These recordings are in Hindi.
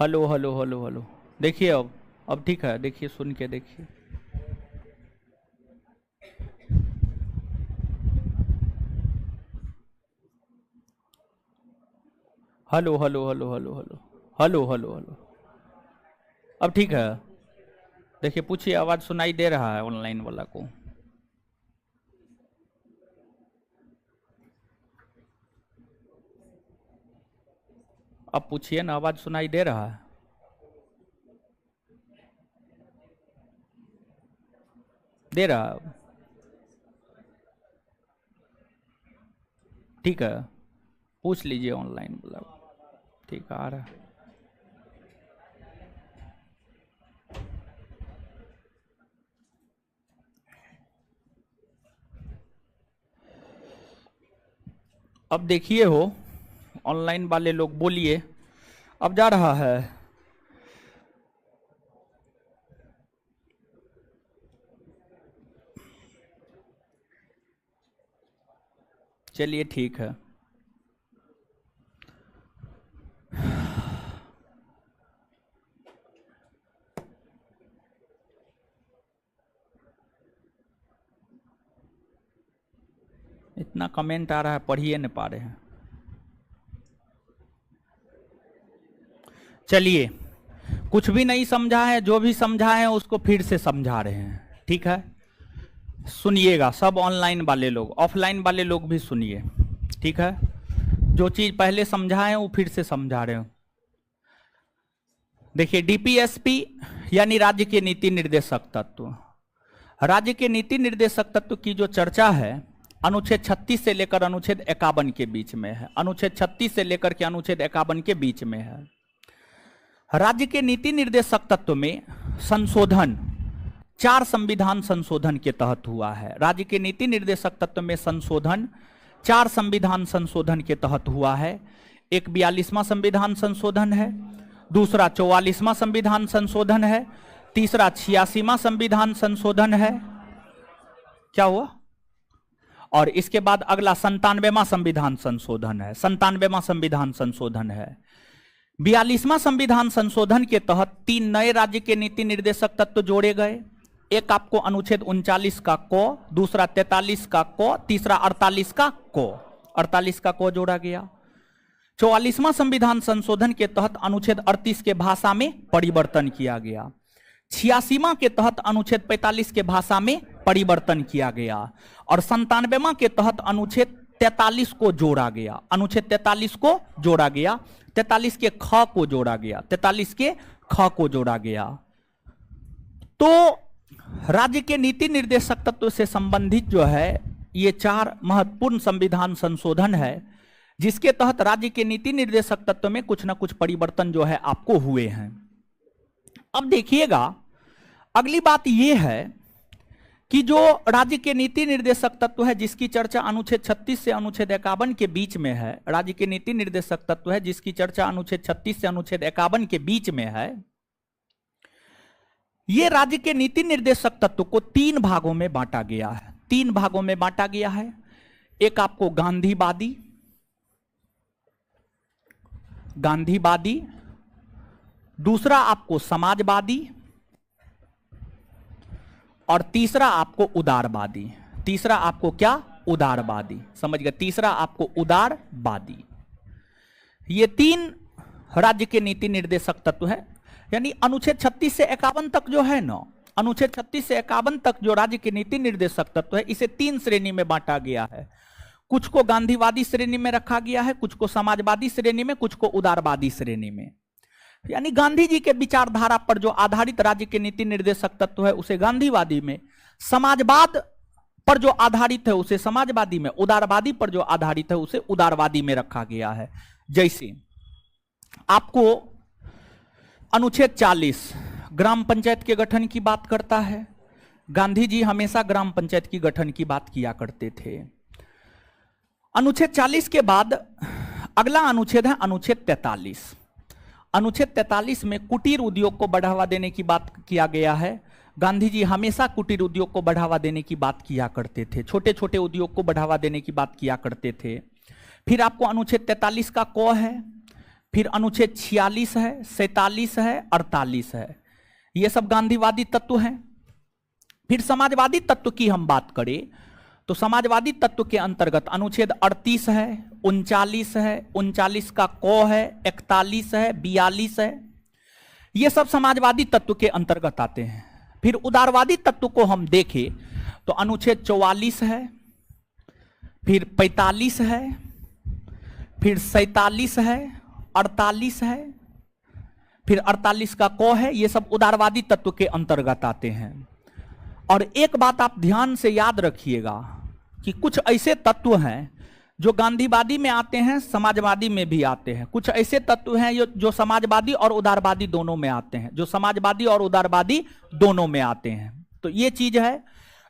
Hello hello hello hello. देखिए अब ठीक है, देखिए सुन के देखिए। Hello hello hello hello hello hello hello hello. अब ठीक है, देखिए पूछिए, आवाज सुनाई दे रहा है ऑनलाइन वाला को? अब पूछिए ना, आवाज सुनाई दे रहा है? दे रहा है अब? ठीक है, पूछ लीजिए ऑनलाइन वाला। ठीक है, आ रहा है। अब देखिए हो, ऑनलाइन वाले लोग बोलिए, अब जा रहा है? चलिए ठीक है। इतना कमेंट आ रहा है, पढ़िए नहीं पा रहे हैं। चलिए, कुछ भी नहीं समझा है, जो भी समझा है उसको फिर से समझा रहे हैं, ठीक है? सुनिएगा सब, ऑनलाइन वाले लोग, ऑफलाइन वाले लोग भी सुनिए, ठीक है? जो चीज पहले समझा है वो फिर से समझा रहे हो। देखिए, डीपीएसपी यानी राज्य के नीति निर्देशक तत्व। राज्य के नीति निर्देशक तत्व की जो चर्चा है अनुच्छेद 36 से लेकर अनुच्छेद 51 के बीच में है। अनुच्छेद 36 से लेकर के अनुच्छेद 51 के बीच में है। राज्य के नीति निर्देशक तत्व में संशोधन 4 संविधान संशोधन के तहत हुआ है। राज्य के नीति निर्देशक तत्व में संशोधन 4 संविधान संशोधन के तहत हुआ है। एक 42वां संविधान संशोधन है, दूसरा 44वां संविधान संशोधन है, तीसरा 86वां संविधान संशोधन है। क्या हुआ? और इसके बाद अगला 97वां संविधान संशोधन है। 97वां संविधान संशोधन है। 42वां संविधान संशोधन के तहत 3 नए राज्य के नीति निर्देशक तत्व जोड़े गए। एक आपको अनुच्छेद 39 का को, दूसरा 43 का को, तीसरा 48 का को। 48 का को जोड़ा गया। 44वां संविधान संशोधन के तहत अनुच्छेद 38 के भाषा में परिवर्तन किया गया। 86वां के तहत अनुच्छेद 45 के भाषा में परिवर्तन किया गया। और 97वां के तहत अनुच्छेद 43 को जोड़ा गया। अनुच्छेद 43 को जोड़ा गया, 43 के ख को जोड़ा गया, 43 के ख को जोड़ा गया। तो राज्य के नीति निर्देशक तत्व से संबंधित जो है ये 4 महत्वपूर्ण संविधान संशोधन है, जिसके तहत राज्य के नीति निर्देशक तत्व में कुछ ना कुछ परिवर्तन जो है आपको हुए हैं। अब देखिएगा, अगली बात यह है कि जो राज्य के नीति निर्देशक तत्व है जिसकी चर्चा अनुच्छेद 36 से अनुच्छेद 51 के बीच में है, राज्य के नीति निर्देशक तत्व है जिसकी चर्चा अनुच्छेद 36 से अनुच्छेद 51 के बीच में है। यह राज्य के नीति निर्देशक तत्व को 3 भागों में बांटा गया है। 3 भागों में बांटा गया है। एक आपको गांधीवादी, दूसरा आपको समाजवादी और तीसरा आपको उदारवादी। तीसरा आपको क्या? उदारवादी। समझ गए? तीसरा आपको उदारवादी। ये 3 राज्य के नीति निर्देशक तत्व है। यानी अनुच्छेद 36 से 51 तक जो है ना, अनुच्छेद 36 से 51 तक जो राज्य के नीति निर्देशक तत्व है, इसे 3 श्रेणी में बांटा गया है। कुछ को गांधीवादी श्रेणी में रखा गया है, कुछ को समाजवादी श्रेणी में, कुछ को उदारवादी श्रेणी में। यानी गांधी जी के विचारधारा पर जो आधारित राज्य के नीति निर्देशक तत्व है उसे गांधीवादी में, समाजवाद पर जो आधारित है उसे समाजवादी में, उदारवादी पर जो आधारित है उसे उदारवादी में रखा गया है। जैसे आपको अनुच्छेद 40 ग्राम पंचायत के गठन की बात करता है। गांधी जी हमेशा ग्राम पंचायत की गठन की बात किया करते थे। अनुच्छेद 40 के बाद अगला अनुच्छेद है अनुच्छेद 43। अनुच्छेद 43 में कुटीर उद्योग को बढ़ावा देने की बात किया गया है। गांधी जी हमेशा कुटीर उद्योग को बढ़ावा देने की बात किया करते थे, छोटे छोटे उद्योग को बढ़ावा देने की बात किया करते थे। फिर आपको अनुच्छेद 43 का क है। फिर अनुच्छेद 46 है, 47 है, 48 है, ये सब गांधीवादी तत्व हैं। फिर समाजवादी तत्व की हम बात करें तो समाजवादी तत्व के अंतर्गत अनुच्छेद 38 है, 39 है, 39 का क है, 41 है, 42 है, ये सब समाजवादी तत्व के अंतर्गत आते हैं। फिर उदारवादी तत्व को हम देखें तो अनुच्छेद 44 है, फिर 45 है, फिर 47 है, 48 है, फिर 48 का क है, ये सब उदारवादी तत्व के अंतर्गत आते हैं। और एक बात आप ध्यान से याद रखिएगा कि कुछ ऐसे तत्व हैं जो गांधीवादी में आते हैं, समाजवादी में भी आते हैं। कुछ ऐसे तत्व हैं जो समाजवादी और उदारवादी दोनों में आते हैं, जो समाजवादी और उदारवादी दोनों में आते हैं। तो ये चीज है।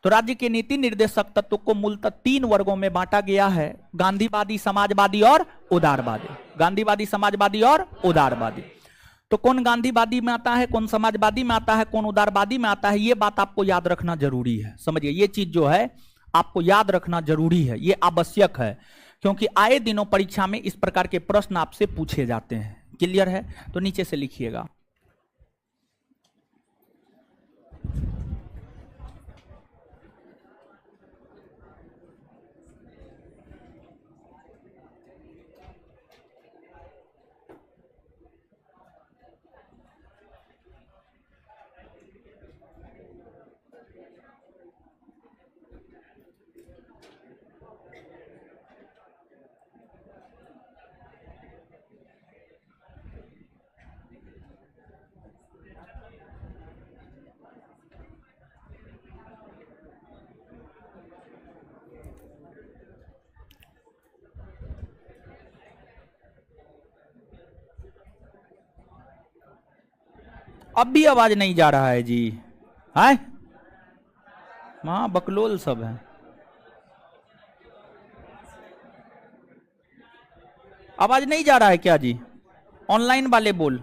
तो राज्य के नीति निर्देशक तत्व को मूलतः 3 वर्गों में बांटा गया है, गांधीवादी, समाजवादी और उदारवादी। गांधीवादी, समाजवादी और उदारवादी। तो कौन गांधीवादी में आता है, कौन समाजवादी में आता है, कौन उदारवादी में आता है, ये बात आपको याद रखना जरूरी है। समझिए, ये चीज जो है आपको याद रखना जरूरी है, ये आवश्यक है, क्योंकि आए दिनों परीक्षा में इस प्रकार के प्रश्न आपसे पूछे जाते हैं। क्लियर है? तो नीचे से लिखिएगा। अब भी आवाज नहीं जा रहा है जी? है वहां बकलोल सब है। आवाज नहीं जा रहा है क्या जी? ऑनलाइन वाले बोल।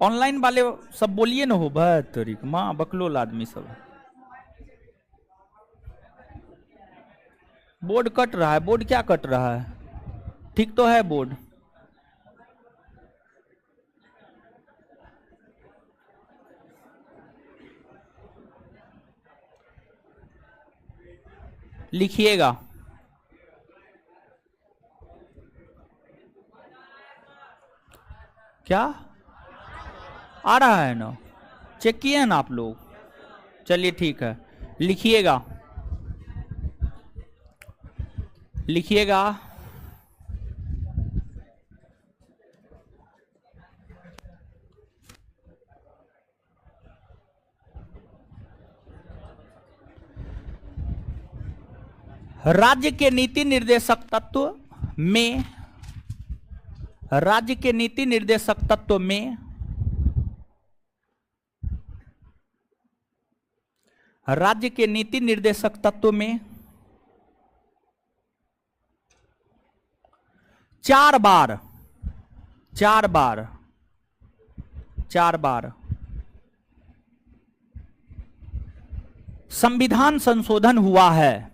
ऑनलाइन वाले सब बोलिए ना हो। तरीक माँ बकलोल आदमी सब। बोर्ड कट रहा है। बोर्ड क्या कट रहा है? ठीक तो है बोर्ड। लिखिएगा। क्या आ रहा है ना? चेक किए ना आप लोग? चलिए ठीक है, लिखिएगा। लिखिएगा। राज्य के नीति निर्देशक तत्व में, राज्य के नीति निर्देशक तत्व में राज्य के नीति निर्देशक तत्व में 4 बार संविधान संशोधन हुआ है।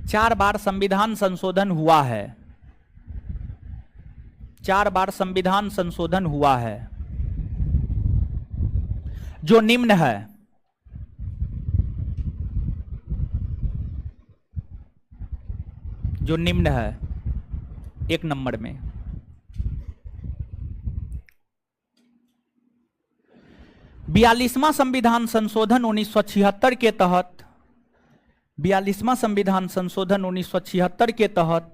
4 बार संविधान संशोधन हुआ है। 4 बार संविधान संशोधन हुआ है, जो निम्न है। जो निम्न है 1 नंबर में। 42वां संविधान संशोधन 1976 के तहत, 42वां संविधान संशोधन 1976 के तहत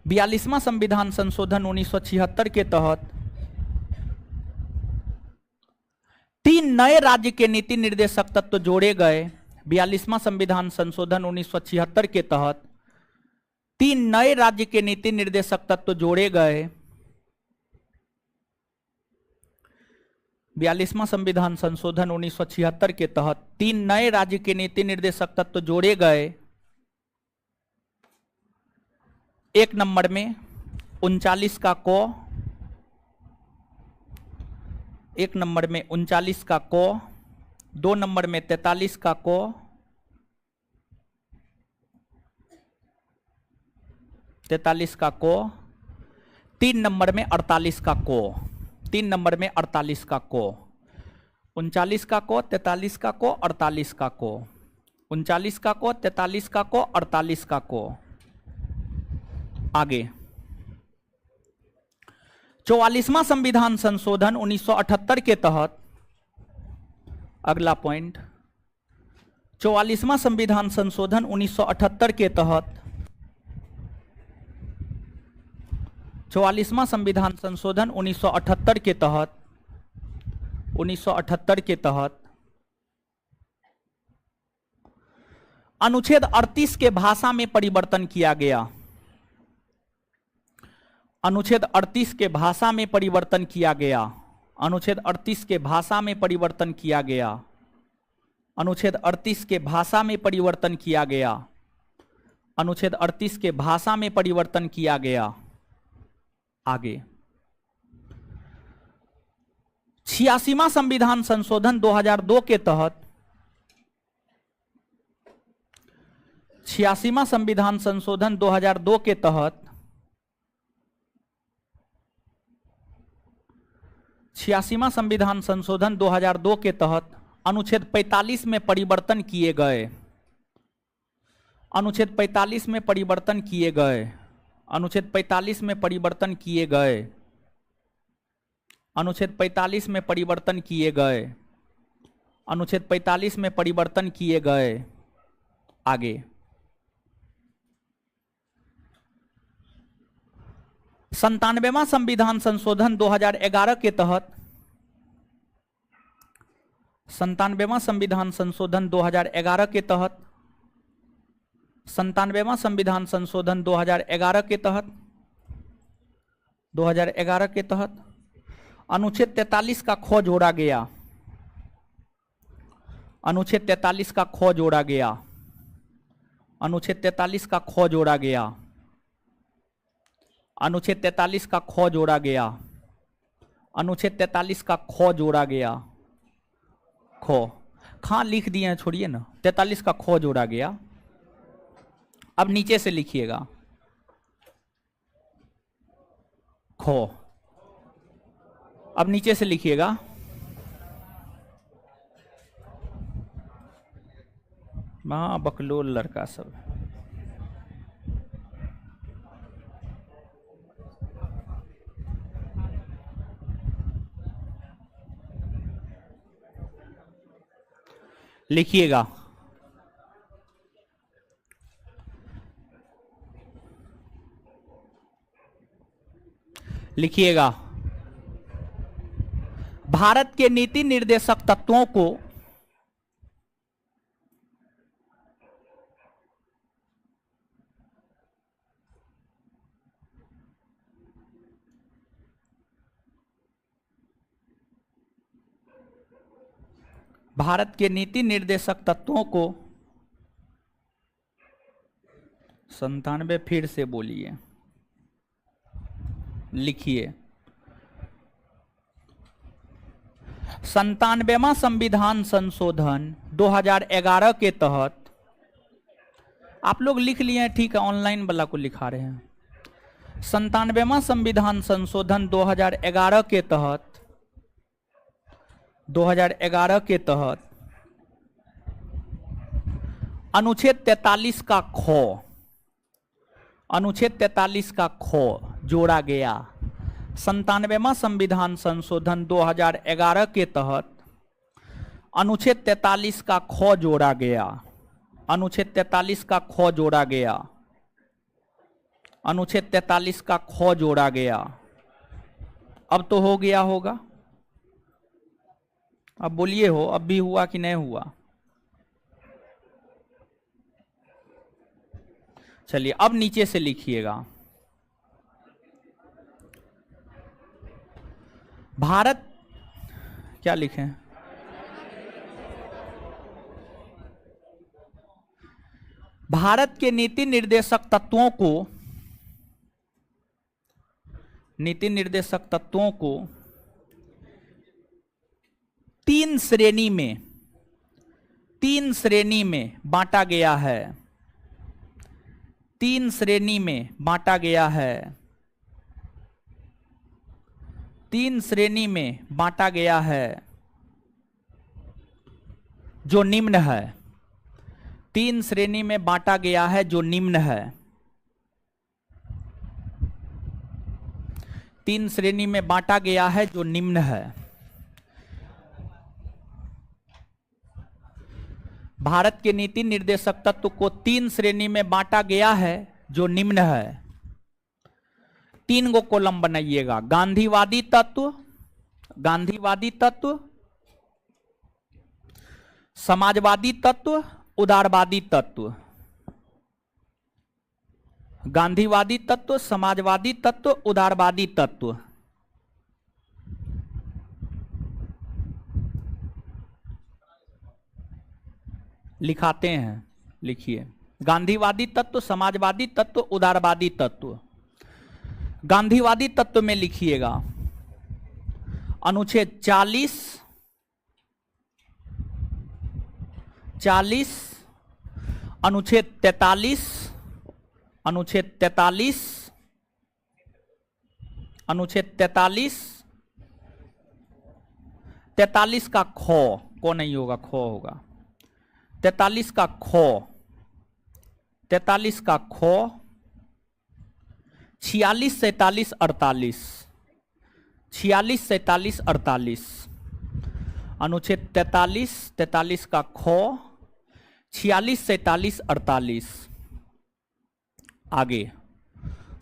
42वां संविधान संशोधन 1976 के तहत 3 नए राज्य के नीति निर्देशक तत्व जोड़े गए। 42वां संविधान संशोधन 1976 के तहत 3 नए राज्य के नीति निर्देशक तत्व जोड़े गए। 42वां संविधान संशोधन 1976 के तहत 3 नए राज्य के नीति निर्देशक तत्व जोड़े गए। एक नंबर में 39 का क, एक नंबर में 39 का क, 2 नंबर में 43 का क, 43 का क, 3 नंबर में 48 का क, 3 नंबर में 48 का क, 39 का क, 43 का क, 48 का क, 39 का क, 43 का क, 48 का क। आगे 44वां संविधान संशोधन 1978 के तहत, अगला पॉइंट, 44वां संविधान संशोधन 1978 के तहत, 44वां संविधान संशोधन 1978 के तहत, 1978 के तहत अनुच्छेद 38 के भाषा में परिवर्तन किया गया। अनुच्छेद 38 के भाषा में परिवर्तन किया गया। अनुच्छेद 38 के भाषा में परिवर्तन किया गया। अनुच्छेद 38 के भाषा में परिवर्तन किया गया। अनुच्छेद 38 के भाषा में परिवर्तन किया गया। आगे 86वां संविधान संशोधन 2002 के तहत, 86वां संविधान संशोधन 2002 के तहत, 86वां संविधान संशोधन 2002 के तहत अनुच्छेद 45 में परिवर्तन किए गए। अनुच्छेद 45 में परिवर्तन किए गए। अनुच्छेद 45 में परिवर्तन किए गए। अनुच्छेद 45 में परिवर्तन किए गए। अनुच्छेद 45 में परिवर्तन किए गए। आगे 97वां संविधान संशोधन 2011 के तहत, 97वां संविधान संशोधन 2011 के तहत, 97वां संविधान संशोधन 2011 के तहत, 2011 के तहत अनुच्छेद 43 का ख जोड़ा गया। अनुच्छेद 43 का ख जोड़ा गया। अनुच्छेद 43 का ख जोड़ा गया। अनुच्छेद 43 का ख जोड़ा गया। अनुच्छेद 43 का ख जोड़ा गया। ख खा लिख दिए हैं, छोड़िए ना। 43 का ख जोड़ा गया। अब नीचे से लिखिएगा ख। अब नीचे से लिखिएगा मां बकलोल लड़का सब। लिखिएगा लिखिएगा भारत के नीति निर्देशक तत्वों को भारत के नीति निर्देशक तत्वों को 97 फिर से बोलिए, लिखिए 97वां संविधान संशोधन 2011 के तहत, आप लोग लिख लिए हैं, ठीक है, ऑनलाइन वाला को लिखा रहे हैं। 97वां संविधान संशोधन 2011 के तहत, 2011 के तहत अनुच्छेद 43 का ख, अनुच्छेद 43 का ख जोड़ा गया। 97वां संविधान संशोधन 2011 के तहत अनुच्छेद 43 का ख जोड़ा गया। अनुच्छेद 43 का ख जोड़ा गया। अनुच्छेद 43 का ख जोड़ा गया। अब तो हो गया होगा, अब बोलिए हो, अब भी हुआ कि नहीं हुआ? चलिए अब नीचे से लिखिएगा भारत, क्या लिखें? भारत के नीति निर्देशक तत्वों को नीति निर्देशक तत्वों को तीन श्रेणी में बांटा गया है। तीन श्रेणी में बांटा गया है। तीन श्रेणी में बांटा गया है जो निम्न है। तीन श्रेणी में बांटा गया है जो निम्न है। तीन श्रेणी में बांटा गया है जो निम्न है। भारत के नीति निर्देशक तत्व को तीन श्रेणी में बांटा गया है जो निम्न है। तीन गो कॉलम बनाइएगा। गांधीवादी तत्व, गांधीवादी तत्व, समाजवादी तत्व, उदारवादी तत्व। गांधीवादी तत्व, समाजवादी तत्व, उदारवादी तत्व। लिखाते हैं, लिखिए। गांधीवादी तत्व, समाजवादी तत्व, उदारवादी तत्व। गांधीवादी तत्व में लिखिएगा अनुच्छेद 40, अनुच्छेद 43, अनुच्छेद 43, अनुच्छेद 43, 43 का खो नहीं होगा, खो होगा। 43 का खो, 43 का खो, 46, 47, 48, 46, 47, 48। अनुच्छेद 43, 43 का खो, 46, 47, 48। आगे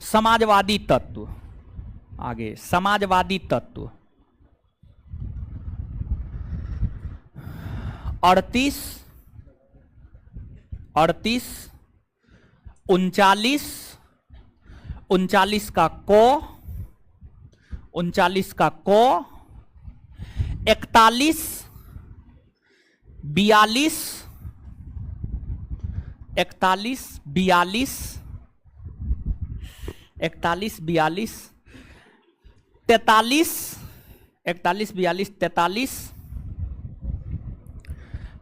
समाजवादी तत्व, आगे समाजवादी तत्व 38, 38, 39, 39 का को, 39 का को, 41, 42, 41, 42, 41, 42, 43, 41, 42, 43,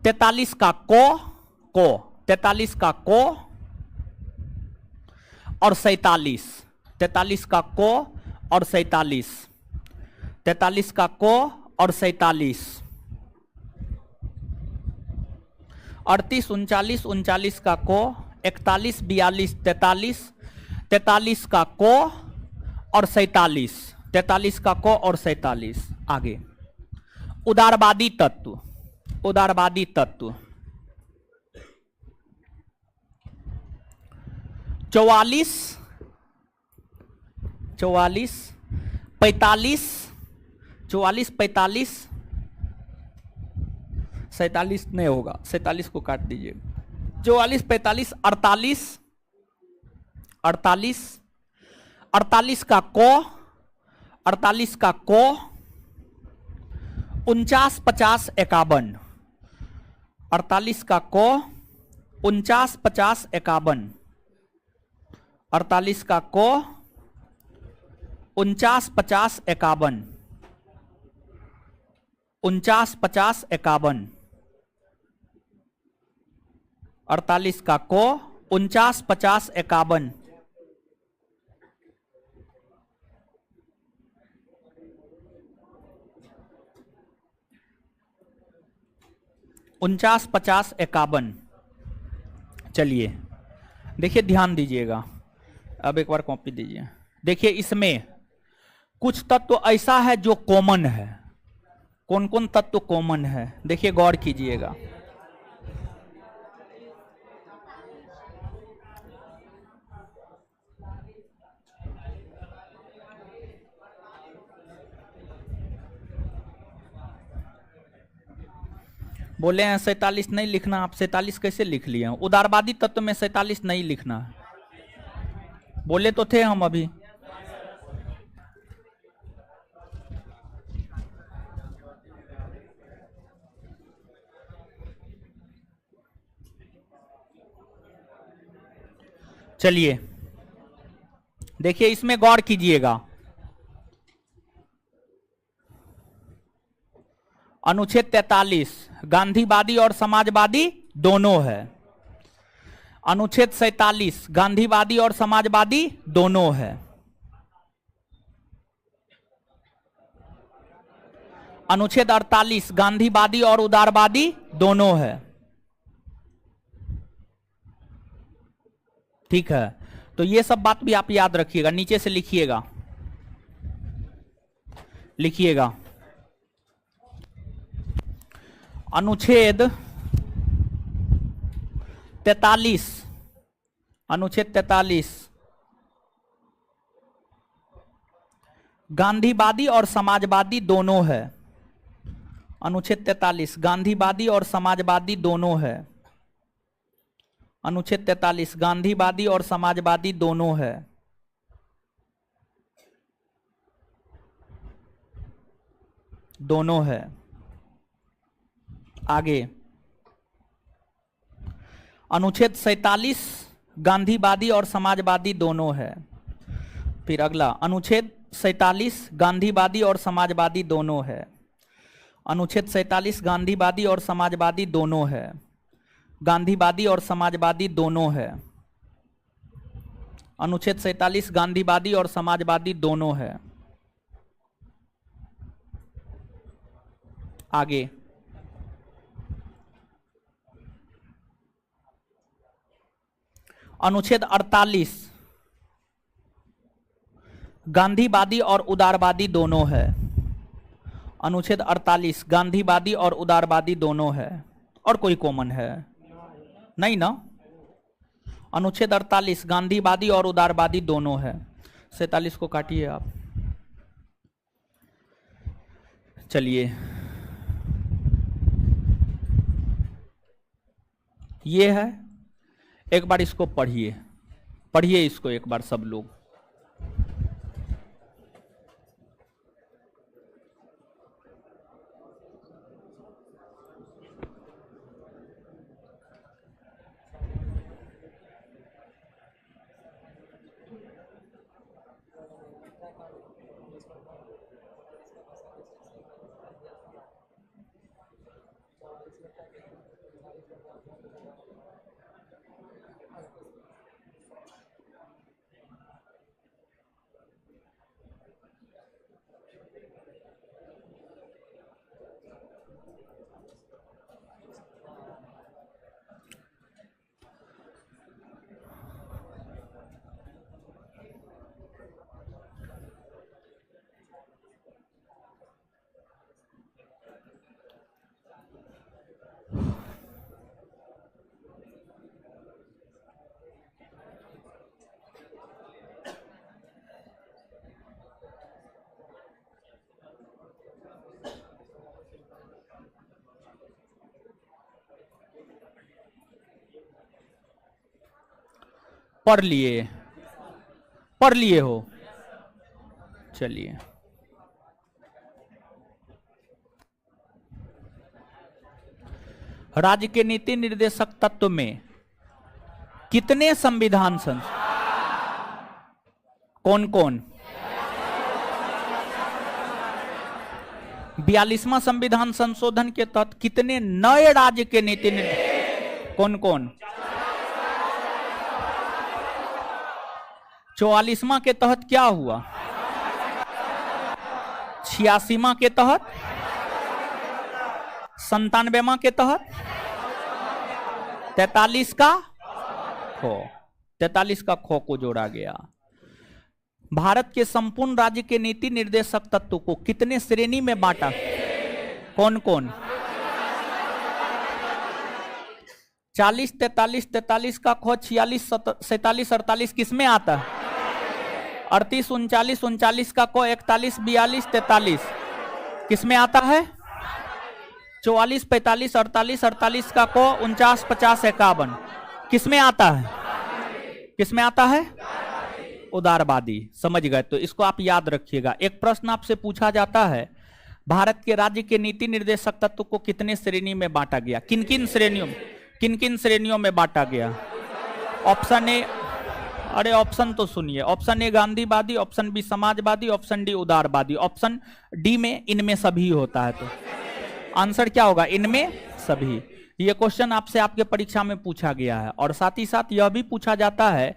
43 का को, 43 का को और 47, 43 का को और 47, 43 का को और 47, 38, 39, 39 का को, 41, 42, 43, 43 का को और 47, 43 का को और 47। आगे उदारवादी तत्व, उदारवादी तत्व 44, 44, 45, 44, 45, 47 नहीं होगा, 47 को काट दीजिए। 44, 45, 48, 48, 48 का को, 48 का को, 49, 50, 51, 48 का को, 49, 50, 51, 48 का को, 49, 50, 51, 49, 50, 51, 48 का को, 49, 50, 51, 49, 50, 51। चलिए देखिए, ध्यान दीजिएगा। अब एक बार कॉपी दीजिए। देखिए इसमें कुछ तत्व ऐसा है जो कॉमन है। कौन कौन तत्व कॉमन है, देखिए गौर कीजिएगा। बोले हैं 47 नहीं लिखना, आप 47 कैसे लिख लिए हैं? उदारवादी तत्व में 47 नहीं लिखना है, बोले तो थे हम अभी। चलिए देखिए इसमें गौर कीजिएगा। अनुच्छेद 43 गांधीवादी और समाजवादी दोनों है। अनुच्छेद 47 गांधीवादी और समाजवादी दोनों है। अनुच्छेद 48 गांधीवादी और उदारवादी दोनों है। ठीक है, तो ये सब बात भी आप याद रखिएगा, नीचे से लिखिएगा, लिखिएगा। अनुच्छेद 43, अनुच्छेद 43 गांधीवादी और समाजवादी दोनों है। अनुच्छेद 43 गांधीवादी और समाजवादी दोनों है। अनुच्छेद 43 गांधीवादी और समाजवादी दोनों है। दोनों है। आगे अनुच्छेद 47 गांधीवादी और समाजवादी दोनों है। फिर अगला अनुच्छेद 47 गांधीवादी और समाजवादी दोनों है। अनुच्छेद 47 गांधीवादी और समाजवादी दोनों है। गांधीवादी और समाजवादी दोनों है। अनुच्छेद 47 गांधीवादी और समाजवादी दोनों है। आगे अनुच्छेद 48 गांधीवादी और उदारवादी दोनों है। अनुच्छेद 48 गांधीवादी और उदारवादी दोनों है। और कोई कॉमन है? नहीं ना। अनुच्छेद 48 गांधीवादी और उदारवादी दोनों है। 47 को काटिए आप। चलिए, ये है, एक बार इसको पढ़िए, पढ़िए इसको एक बार सब लोग। पढ़ लिए? पढ़ लिए हो? चलिए, राज्य के नीति निर्देशक तत्व में कितने संविधान कौन कौन? 42वां संविधान संशोधन के तहत कितने नए राज्य के नीति कौन कौन? 44वां के तहत क्या हुआ? 86वां के तहत? 97वां के तहत? 43 का खो, 43 का खो को जोड़ा गया। भारत के संपूर्ण राज्य के नीति निर्देशक तत्व को कितने श्रेणी में बांटा? कौन कौन? 40, 43, 43 का खो, 46, 47, 48 किसमें आता है? 38, 39, 39 का को, 41, 42, 43 किसमें आता है? 44, 45, 48, 48 का को, 49, 50, 51 किसमें आता है? किसमें आता है? उदारवादी। समझ गए? तो इसको आप याद रखिएगा। एक प्रश्न आपसे पूछा जाता है, भारत के राज्य के नीति निर्देशक तत्व को कितने श्रेणी में बांटा गया? किन किन श्रेणियों में बांटा गया? ऑप्शन ए, अरे ऑप्शन तो सुनिए। ऑप्शन ए गांधीवादी, ऑप्शन बी समाजवादी, ऑप्शन डी उदारवादी, ऑप्शन डी में इनमें सभी होता है। तो आंसर क्या होगा? इनमें सभी। ये क्वेश्चन आपसे आपके परीक्षा में पूछा गया है। और साथ ही साथ यह भी पूछा जाता है,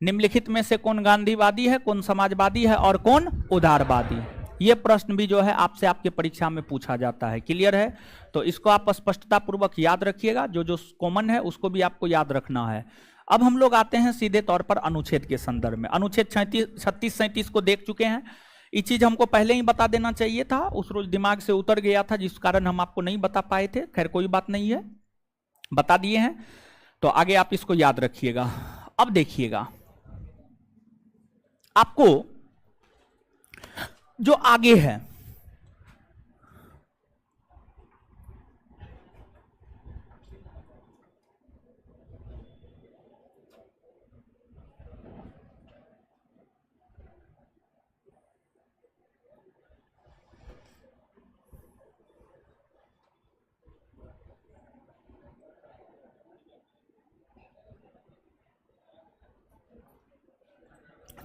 निम्नलिखित में से कौन गांधीवादी है, कौन समाजवादी है और कौन उदारवादी? ये प्रश्न भी जो है आपसे आपके परीक्षा में पूछा जाता है। क्लियर है? तो इसको आप स्पष्टता पूर्वक याद रखिएगा, जो जो कॉमन है उसको भी आपको याद रखना है। अब हम लोग आते हैं सीधे तौर पर अनुच्छेद के संदर्भ में। अनुच्छेद 36, 37 को देख चुके हैं। ये चीज हमको पहले ही बता देना चाहिए था, उस रोज दिमाग से उतर गया था, जिस कारण हम आपको नहीं बता पाए थे। खैर कोई बात नहीं है, बता दिए हैं, तो आगे आप इसको याद रखिएगा। अब देखिएगा, आपको जो आगे है,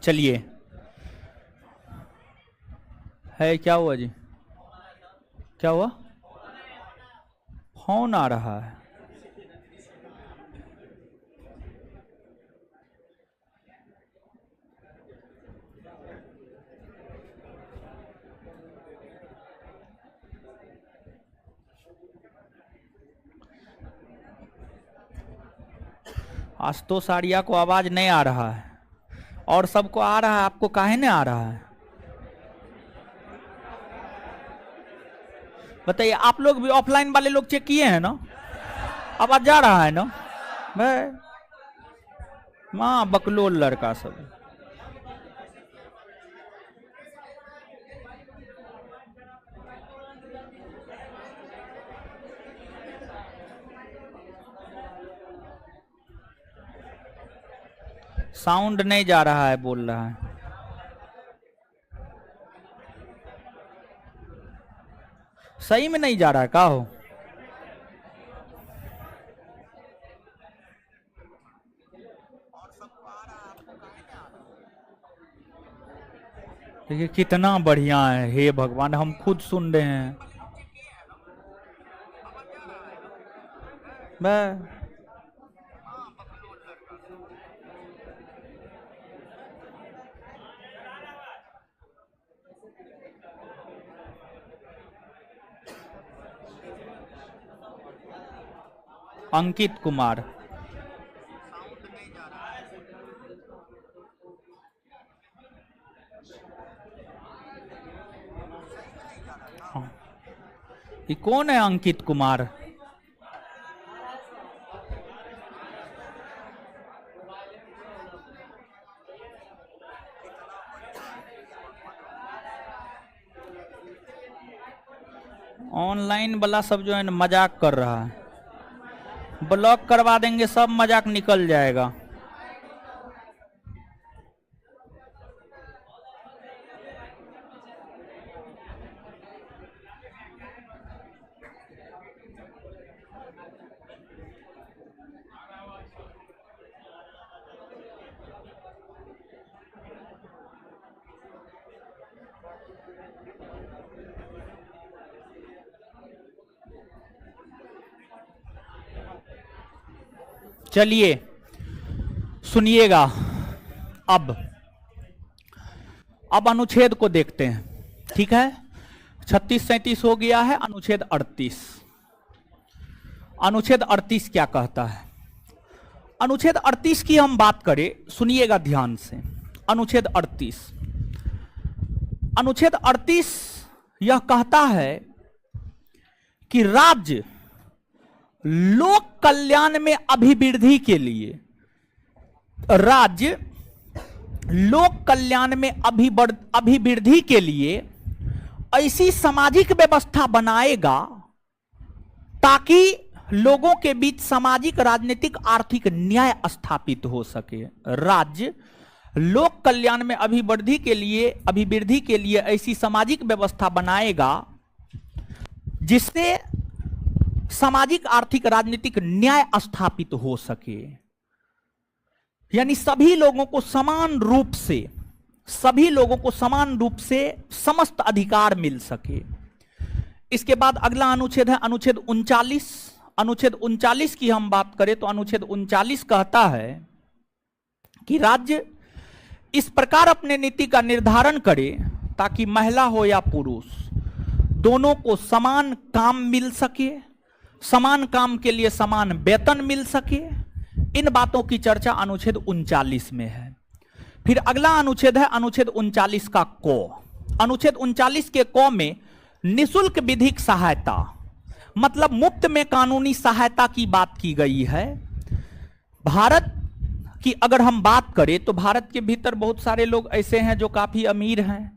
चलिए, है क्या हुआ जी? क्या हुआ? फोन आ रहा है। आशुतोष आर्या को आवाज नहीं आ रहा है और सबको आ रहा है, आपको काहे नहीं आ रहा है? बताइए, आप लोग भी ऑफलाइन वाले लोग चेक किए हैं ना? आवाज जा रहा है ना? भाई माँ बकलोल लड़का सब। साउंड नहीं जा रहा है, बोल रहा है। सही में नहीं जा रहा है, का हो? देखिए कितना बढ़िया है, हे भगवान, हम खुद सुन रहे हैं। बस अंकित कुमार, हाँ। ये कौन है अंकित कुमार? ऑनलाइन वाला सब जो है ना मजाक कर रहा है। ब्लॉक करवा देंगे, सब मजाक निकल जाएगा। चलिए सुनिएगा, अब अनुच्छेद को देखते हैं। ठीक है, 36 37 हो गया है। अनुच्छेद 38, अनुच्छेद 38 क्या कहता है? अनुच्छेद 38 की हम बात करें, सुनिएगा ध्यान से। अनुच्छेद 38, अनुच्छेद 38 यह कहता है कि राज्य लोक कल्याण में अभिवृद्धि के लिए, राज्य लोक कल्याण में अभिवृद्धि के लिए ऐसी सामाजिक व्यवस्था बनाएगा ताकि लोगों के बीच सामाजिक, राजनीतिक, आर्थिक न्याय स्थापित हो सके। राज्य लोक कल्याण में अभिवृद्धि के लिए ऐसी सामाजिक व्यवस्था बनाएगा जिससे सामाजिक, आर्थिक, राजनीतिक न्याय स्थापित हो सके। यानी सभी लोगों को समान रूप से समस्त अधिकार मिल सके। इसके बाद अगला अनुच्छेद है अनुच्छेद 39। अनुच्छेद 39 की हम बात करें तो अनुच्छेद 39 कहता है कि राज्य इस प्रकार अपने नीति का निर्धारण करे ताकि महिला हो या पुरुष दोनों को समान काम मिल सके, समान काम के लिए समान वेतन मिल सके। इन बातों की चर्चा अनुच्छेद 39 में है। फिर अगला अनुच्छेद है अनुच्छेद 39 का क। अनुच्छेद 39 के क में निशुल्क विधिक सहायता, मतलब मुफ्त में कानूनी सहायता की बात की गई है। भारत की अगर हम बात करें तो भारत के भीतर बहुत सारे लोग ऐसे हैं जो काफी अमीर हैं,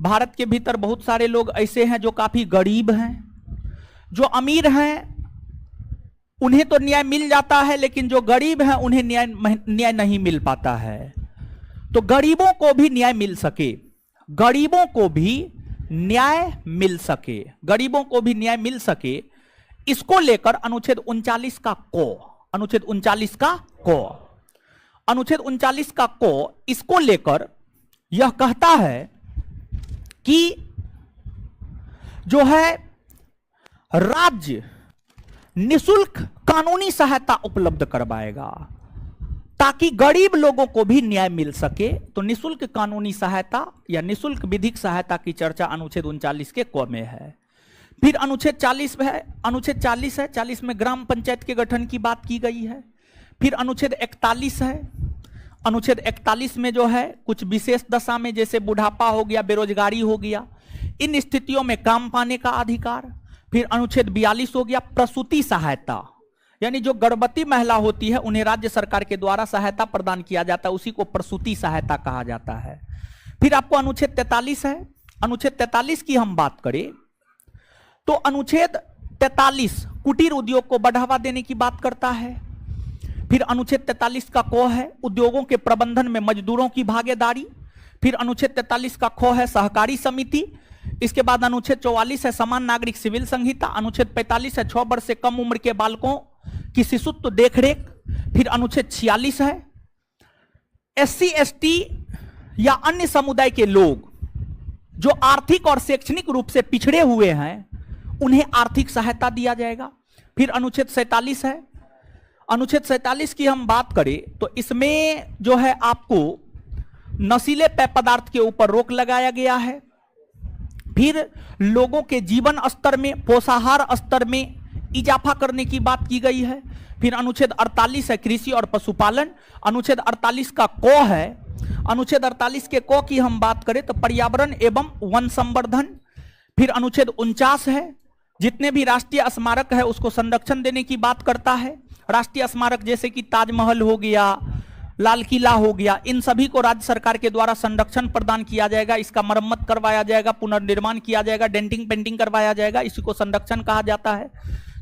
भारत के भीतर बहुत सारे लोग ऐसे हैं जो काफी गरीब हैं। जो अमीर हैं उन्हें तो न्याय मिल जाता है, लेकिन जो गरीब हैं उन्हें न्याय नहीं मिल पाता है। तो गरीबों को भी न्याय मिल सके, गरीबों को भी न्याय मिल सके, गरीबों को भी न्याय मिल सके, इसको लेकर अनुच्छेद 39 का क, अनुच्छेद 39 का क, अनुच्छेद 39 का क इसको लेकर यह कहता है कि जो है राज्य निशुल्क कानूनी सहायता उपलब्ध करवाएगा ताकि गरीब लोगों को भी न्याय मिल सके। तो निशुल्क कानूनी सहायता या निशुल्क विधिक सहायता की चर्चा अनुच्छेद 39 के क में है। फिर अनुच्छेद 40 है, अनुच्छेद 40 है, 40 में ग्राम पंचायत के गठन की बात की गई है। फिर अनुच्छेद 41 है, अनुच्छेद 41 में जो है कुछ विशेष दशा में जैसे बुढ़ापा हो गया, बेरोजगारी हो गया, इन स्थितियों में काम पाने का अधिकार। फिर अनुच्छेद 42 हो गया प्रसूति सहायता, यानी जो गर्भवती महिला होती है उन्हें राज्य सरकार के द्वारा सहायता प्रदान किया जाता है, उसी को प्रसूति सहायता कहा जाता है। फिर आपको अनुच्छेद 43 है, अनुच्छेद 43 की हम बात करें तो अनुच्छेद 43 कुटीर उद्योग को बढ़ावा देने की बात करता है। फिर अनुच्छेद 43 का क है उद्योगों के प्रबंधन में मजदूरों की भागीदारी। फिर अनुच्छेद 43 का ख है सहकारी समिति। इसके बाद अनुच्छेद 44 है समान नागरिक सिविल संहिता। अनुच्छेद 45 है 6 वर्ष से कम उम्र के बालकों की शिशुत्व देखरेख। फिर अनुच्छेद 46 है SC ST या अन्य समुदाय के लोग जो आर्थिक और शैक्षणिक रूप से पिछड़े हुए हैं उन्हें आर्थिक सहायता दिया जाएगा। फिर अनुच्छेद 47 है, अनुच्छेद 47 की हम बात करें तो इसमें जो है आपको नशीले पेय पदार्थ के ऊपर रोक लगाया गया है। फिर लोगों के जीवन स्तर में, पोषाहार स्तर में इजाफा करने की बात की गई है। फिर अनुच्छेद 48 है कृषि और पशुपालन। अनुच्छेद 48 का क है, अनुच्छेद 48 के क की हम बात करें तो पर्यावरण एवं वन संवर्धन। फिर अनुच्छेद 49 है जितने भी राष्ट्रीय स्मारक है उसको संरक्षण देने की बात करता है। राष्ट्रीय स्मारक जैसे कि ताजमहल हो गया, लाल किला हो गया, इन सभी को राज्य सरकार के द्वारा संरक्षण प्रदान किया जाएगा, इसका मरम्मत करवाया जाएगा, पुनर्निर्माण किया जाएगा, डेंटिंग पेंटिंग करवाया जाएगा, इसी को संरक्षण कहा जाता है।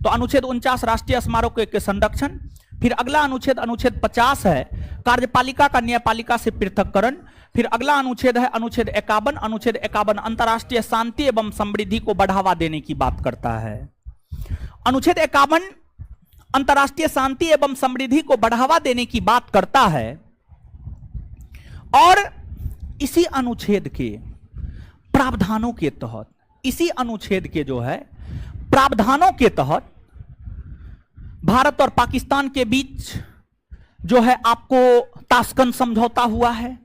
तो अनुच्छेद 49 राष्ट्रीय स्मारकों के संरक्षण। फिर अगला अनुच्छेद अनुच्छेद 50 है कार्यपालिका का न्यायपालिका से पृथककरण। फिर अगला अनुच्छेद है अनुच्छेद 51। अनुच्छेद 51 अंतर्राष्ट्रीय शांति एवं समृद्धि को बढ़ावा देने की बात करता है। अनुच्छेद 51 अंतर्राष्ट्रीय शांति एवं समृद्धि को बढ़ावा देने की बात करता है और इसी अनुच्छेद के प्रावधानों के तहत, इसी अनुच्छेद के जो है प्रावधानों के तहत भारत और पाकिस्तान के बीच जो है आपको ताशकंद समझौता हुआ है,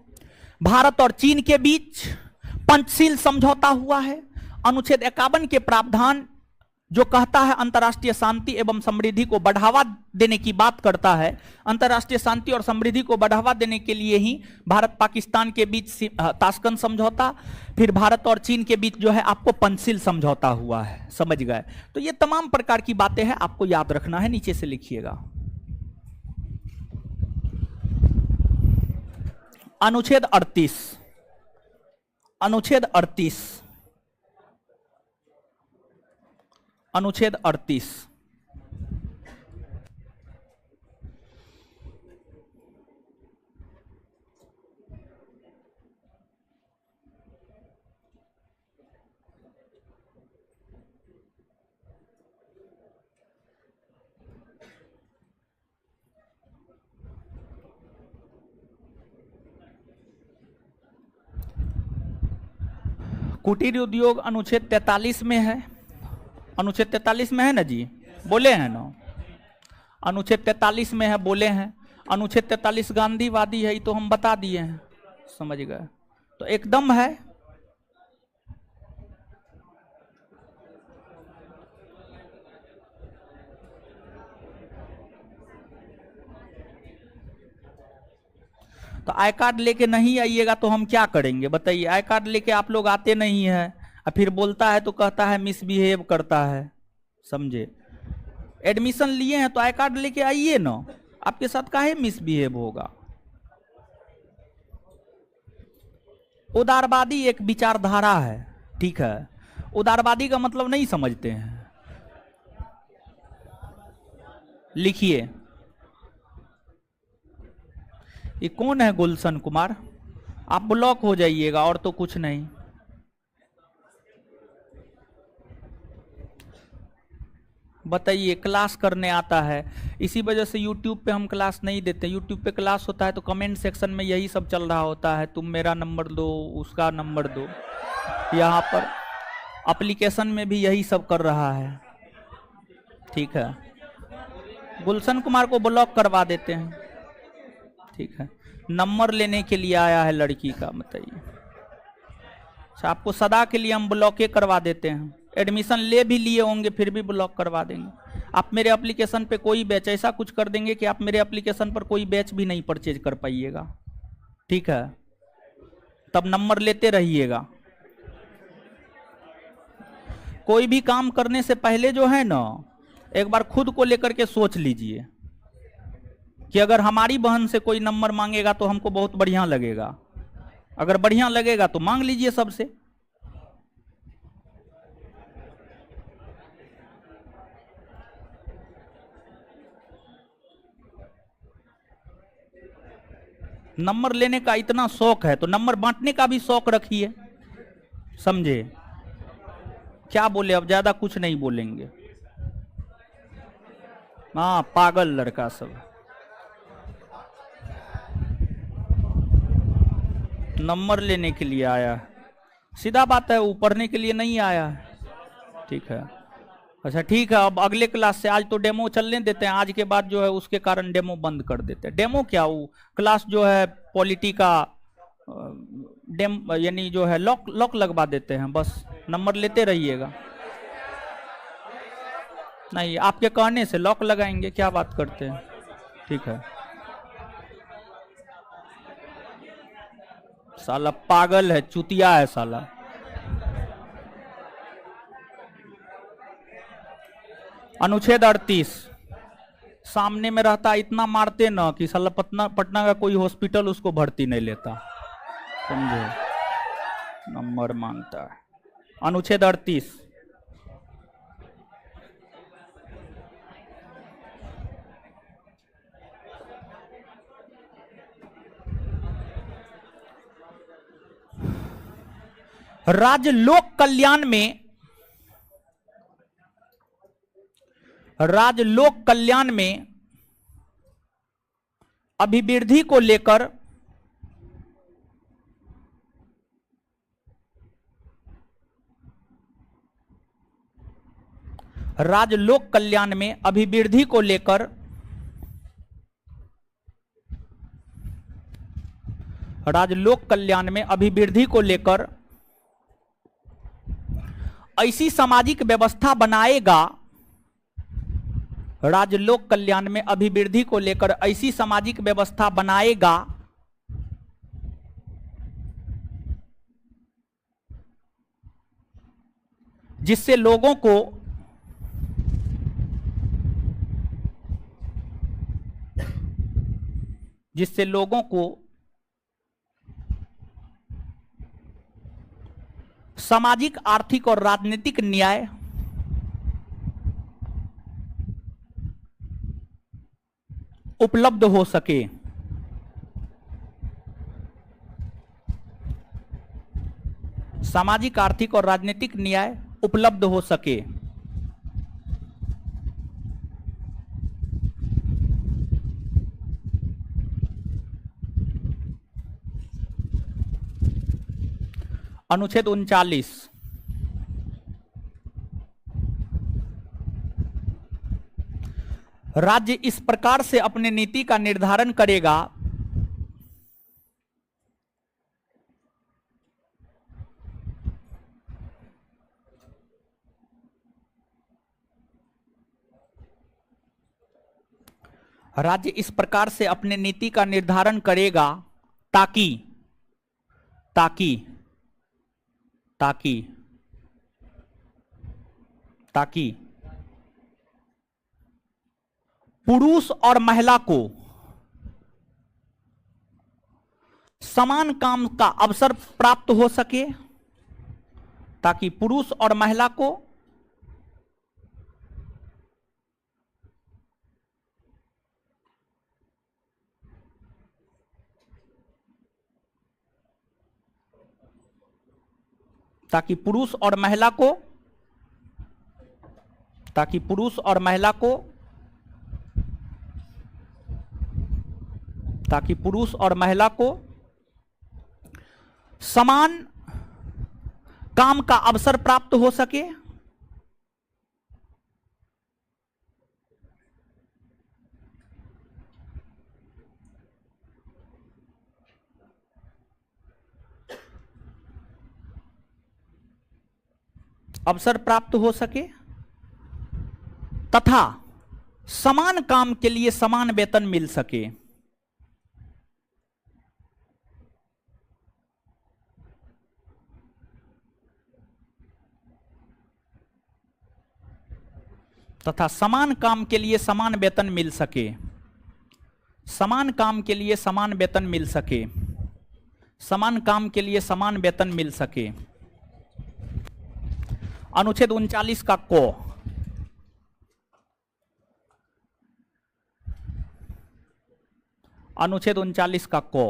भारत और चीन के बीच पंचशील समझौता हुआ है। अनुच्छेद 51 के प्रावधान जो कहता है अंतर्राष्ट्रीय शांति एवं समृद्धि को बढ़ावा देने की बात करता है। अंतर्राष्ट्रीय शांति और समृद्धि को बढ़ावा देने के लिए ही भारत पाकिस्तान के बीच ताशकंद समझौता, फिर भारत और चीन के बीच जो है आपको पंचशील समझौता हुआ है। समझ गए? तो ये तमाम प्रकार की बातें हैं, आपको याद रखना है, नीचे से लिखिएगा। अनुच्छेद 38, अनुच्छेद 38, अनुच्छेद 38 कुटीर उद्योग अनुच्छेद 43 में है। अनुच्छेद 43 में है ना जी, बोले हैं ना, अनुच्छेद 43 में है, बोले हैं। अनुच्छेद 43 गांधीवादी है, ये तो हम बता दिए हैं, समझ गए, तो एकदम है। तो आई कार्ड लेके नहीं आइएगा तो हम क्या करेंगे बताइए। आई कार्ड लेके आप लोग आते नहीं है, और फिर बोलता है तो कहता है मिसबिहेव करता है, समझे। एडमिशन लिए हैं तो आई कार्ड लेके आइए ना, आपके साथ काहे मिसबिहेव होगा। उदारवादी एक विचारधारा है, ठीक है, उदारवादी का मतलब नहीं समझते हैं। लिखिए, ये कौन है गुलशन कुमार, आप ब्लॉक हो जाइएगा और तो कुछ नहीं। बताइए, क्लास करने आता है, इसी वजह से YouTube पे हम क्लास नहीं देते। YouTube पे क्लास होता है तो कमेंट सेक्शन में यही सब चल रहा होता है, तुम मेरा नंबर दो, उसका नंबर दो। यहाँ पर एप्लीकेशन में भी यही सब कर रहा है, ठीक है। गुलशन कुमार को ब्लॉक करवा देते हैं, ठीक है। नंबर लेने के लिए आया है लड़की का, बताइए। अच्छा, आपको सदा के लिए हम ब्लॉक करवा देते हैं। एडमिशन ले भी लिए होंगे फिर भी ब्लॉक करवा देंगे। आप मेरे एप्लीकेशन पे कोई बैच, ऐसा कुछ कर देंगे कि आप मेरे एप्लीकेशन पर कोई बैच भी नहीं परचेज कर पाइएगा, ठीक है। तब नंबर लेते रहिएगा। कोई भी काम करने से पहले जो है ना, एक बार खुद को लेकर के सोच लीजिए कि अगर हमारी बहन से कोई नंबर मांगेगा तो हमको बहुत बढ़िया लगेगा, अगर बढ़िया लगेगा तो मांग लीजिए सबसे। नंबर लेने का इतना शौक है तो नंबर बांटने का भी शौक रखिए, समझे। क्या बोले, अब ज्यादा कुछ नहीं बोलेंगे। हाँ, पागल लड़का सब। नंबर लेने के लिए आया है, सीधा बात है, वो पढ़ने के लिए नहीं आया है, ठीक है। अच्छा ठीक है, अब अगले क्लास से, आज तो डेमो चलने देते हैं, आज के बाद जो है उसके कारण डेमो बंद कर देते हैं। डेमो क्या, वो क्लास जो है पॉलिटी का यानी जो है लॉक लगवा देते हैं, बस नंबर लेते रहिएगा। नहीं, आपके कहने से लॉक लगाएंगे, क्या बात करते हैं, ठीक है। साला पागल है, चुतिया है साला। अनुच्छेद 38 सामने में रहता, इतना मारते ना कि साला पटना का कोई हॉस्पिटल उसको भर्ती नहीं लेता, समझे। नंबर मांगता है। अनुच्छेद 38 राज्य लोक कल्याण में, राज्य लोक कल्याण में अभिवृद्धि को लेकर राज्य लोक कल्याण में अभिवृद्धि को लेकर राज्य लोक कल्याण में अभिवृद्धि को लेकर ऐसी सामाजिक व्यवस्था बनाएगा, राज्य लोक कल्याण में अभिवृद्धि को लेकर ऐसी सामाजिक व्यवस्था बनाएगा जिससे लोगों को सामाजिक, आर्थिक और राजनीतिक न्याय उपलब्ध हो सके। सामाजिक, आर्थिक और राजनीतिक न्याय उपलब्ध हो सके। अनुच्छेद 39 राज्य इस प्रकार से अपने नीति का निर्धारण करेगा राज्य इस प्रकार से अपने नीति का निर्धारण करेगा ताकि ताकि ताकि ताकि पुरुष और महिला को समान काम का अवसर प्राप्त हो सके, ताकि पुरुष और महिला को ताकि पुरुष और महिला को ताकि पुरुष और महिला को ताकि पुरुष और महिला को समान काम का अवसर प्राप्त हो सके, अवसर प्राप्त हो सके तथा समान काम के लिए समान वेतन मिल सके। तथा समान काम के लिए समान वेतन मिल सके, समान काम के लिए समान वेतन मिल सके, समान काम के लिए समान वेतन मिल सके। अनुच्छेद 39 का को अनुच्छेद 39 का को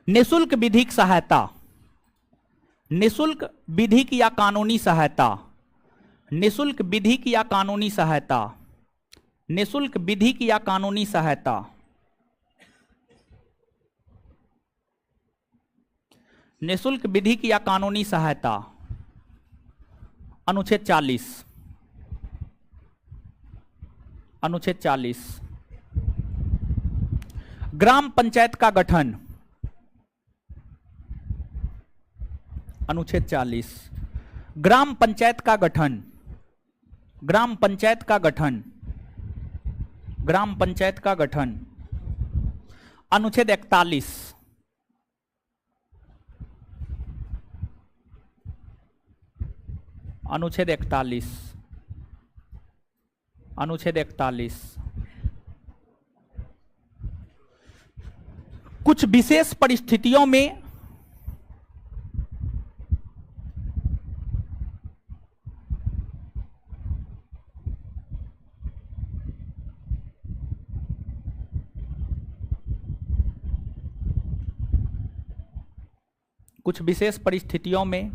निःशुल्क विधिक सहायता, निःशुल्क विधिक या कानूनी सहायता, निःशुल्क विधिक या कानूनी सहायता, निःशुल्क विधिक या कानूनी सहायता, निःशुल्क विधिक या कानूनी सहायता। अनुच्छेद 40, अनुच्छेद 40 ग्राम पंचायत का गठन, अनुच्छेद 40 ग्राम पंचायत का गठन, ग्राम पंचायत का गठन, ग्राम पंचायत का गठन। अनुच्छेद 41, अनुच्छेद 41, अनुच्छेद 41 कुछ विशेष परिस्थितियों में कुछ विशेष परिस्थितियों में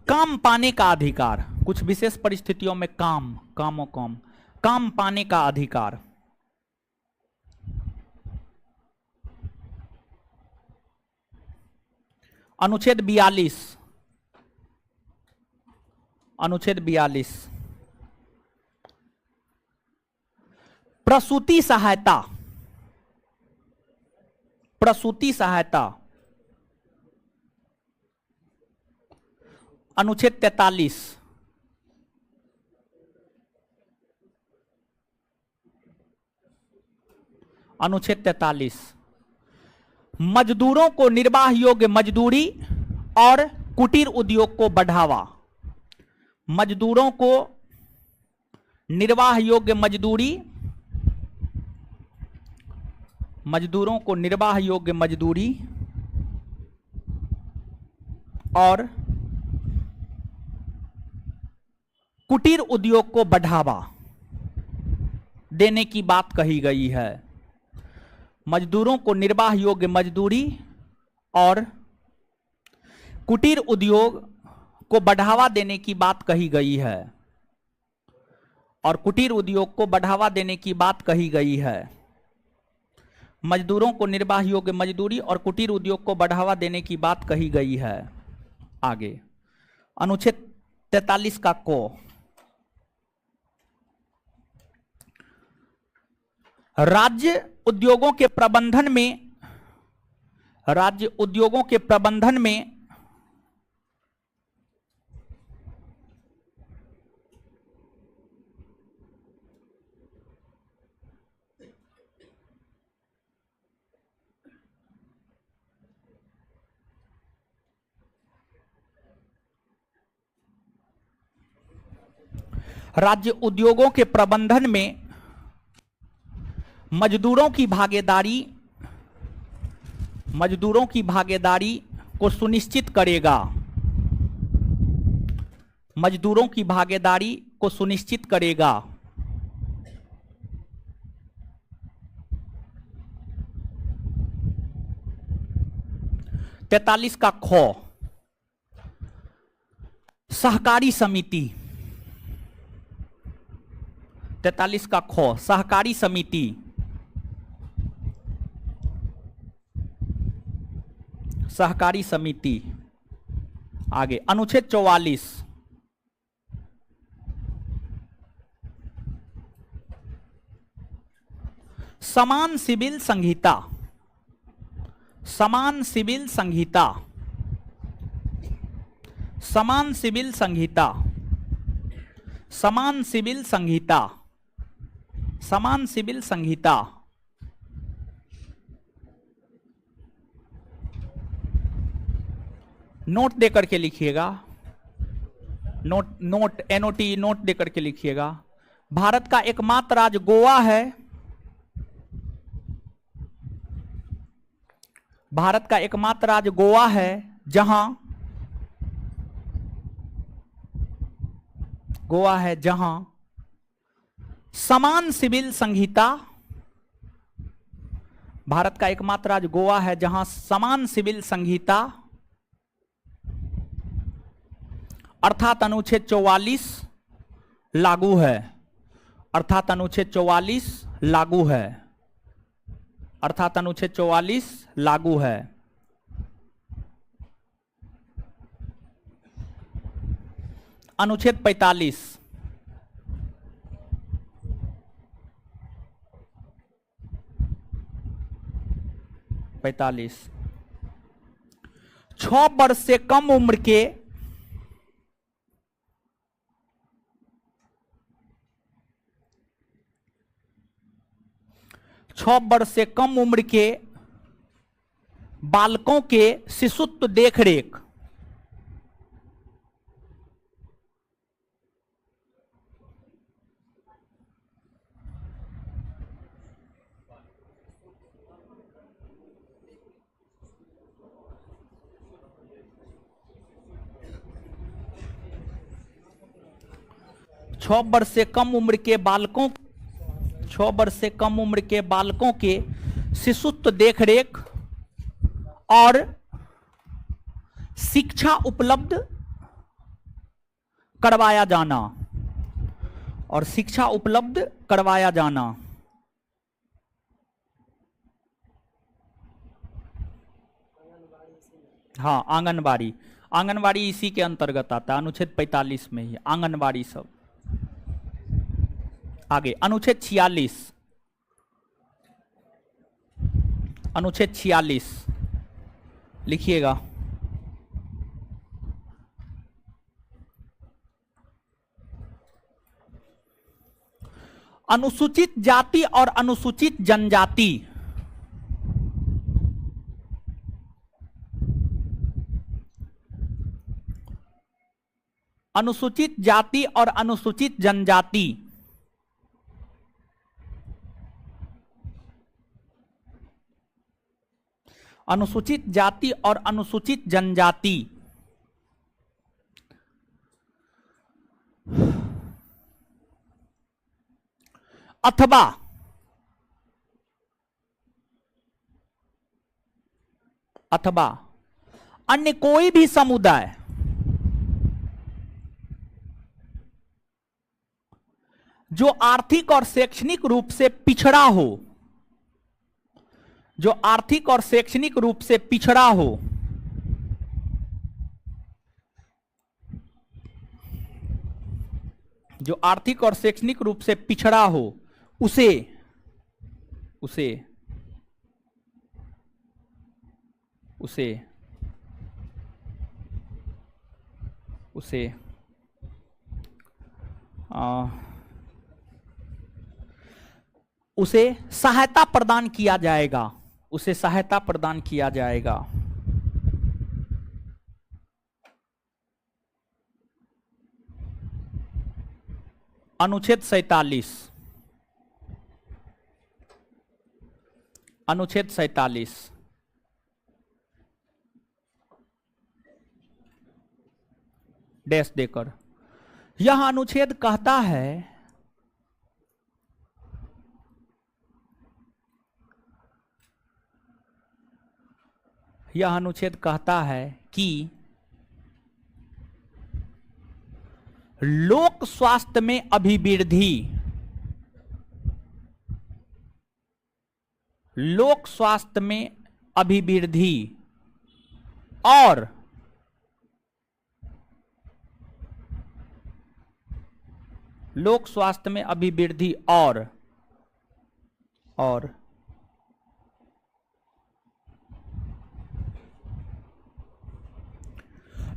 काम पाने का अधिकार, कुछ विशेष परिस्थितियों में काम पाने का अधिकार। अनुच्छेद 42, अनुच्छेद 42 प्रसूति सहायता, प्रसूति सहायता। अनुच्छेद 43, अनुच्छेद 43 मजदूरों को निर्वाह योग्य मजदूरी और कुटीर उद्योग को बढ़ावा, मजदूरों को निर्वाह योग्य मजदूरी, मजदूरों को निर्वाह योग्य मजदूरी और कुटीर उद्योग को बढ़ावा देने की बात कही गई है। मजदूरों को निर्वाह योग्य मजदूरी और कुटीर उद्योग को बढ़ावा देने की बात कही गई है, और कुटीर उद्योग को बढ़ावा देने की बात कही गई है। मजदूरों को निर्वाह योग्य मजदूरी और कुटीर उद्योग को बढ़ावा देने की बात कही गई है। आगे अनुच्छेद 43 का को, राज्य उद्योगों के प्रबंधन में, राज्य उद्योगों के प्रबंधन में राज्य उद्योगों के प्रबंधन में मजदूरों की भागीदारी को सुनिश्चित करेगा, मजदूरों की भागीदारी को सुनिश्चित करेगा। तैतालीस का खो, सहकारी समिति, 43 का खो, सहकारी समिति, सहकारी समिति। आगे अनुच्छेद 44, समान सिविल संहिता, समान सिविल संहिता, समान सिविल संहिता, समान सिविल संहिता, समान सिविल संहिता। नोट देकर के लिखिएगा, नोट एनओटी नोट देकर के लिखिएगा। भारत का एकमात्र राज्य गोवा है, भारत का एकमात्र राज्य गोवा है जहां समान सिविल संहिता, भारत का एकमात्र राज्य गोवा है जहां समान सिविल संहिता अर्थात अनुच्छेद 44 लागू है, अर्थात अनुच्छेद 44 लागू है, अर्थात अनुच्छेद 44 लागू है। अनुच्छेद 45, पैतालीस, 6 वर्ष से कम उम्र के 6 वर्ष से कम उम्र के बालकों के शिशुत्व देखरेख, छह वर्ष से कम उम्र के बालकों, 6 वर्ष से कम उम्र के बालकों के शिशुत्व देखरेख और शिक्षा उपलब्ध करवाया जाना, और शिक्षा उपलब्ध करवाया जाना। हाँ, आंगनबाड़ी, आंगनबाड़ी इसी के अंतर्गत आता है, अनुच्छेद 45 में ही आंगनबाड़ी सब। आगे अनुच्छेद 46, अनुच्छेद 46 लिखिएगा। अनुसूचित जाति और अनुसूचित जनजाति, अनुसूचित जाति और अनुसूचित जनजाति, अनुसूचित जाति और अनुसूचित जनजाति अथवा अन्य कोई भी समुदाय जो आर्थिक और शैक्षणिक रूप से पिछड़ा हो, जो आर्थिक और शैक्षणिक रूप से पिछड़ा हो, जो आर्थिक और शैक्षणिक रूप से पिछड़ा हो, उसे उसे उसे उसे उसे सहायता प्रदान किया जाएगा, उसे सहायता प्रदान किया जाएगा। अनुच्छेद 47, अनुच्छेद 47 डैश देकर यह अनुच्छेद कहता है यह अनुच्छेद कहता है कि लोक स्वास्थ्य में अभिवृद्धि, लोक स्वास्थ्य में अभिवृद्धि और लोक स्वास्थ्य में अभिवृद्धि और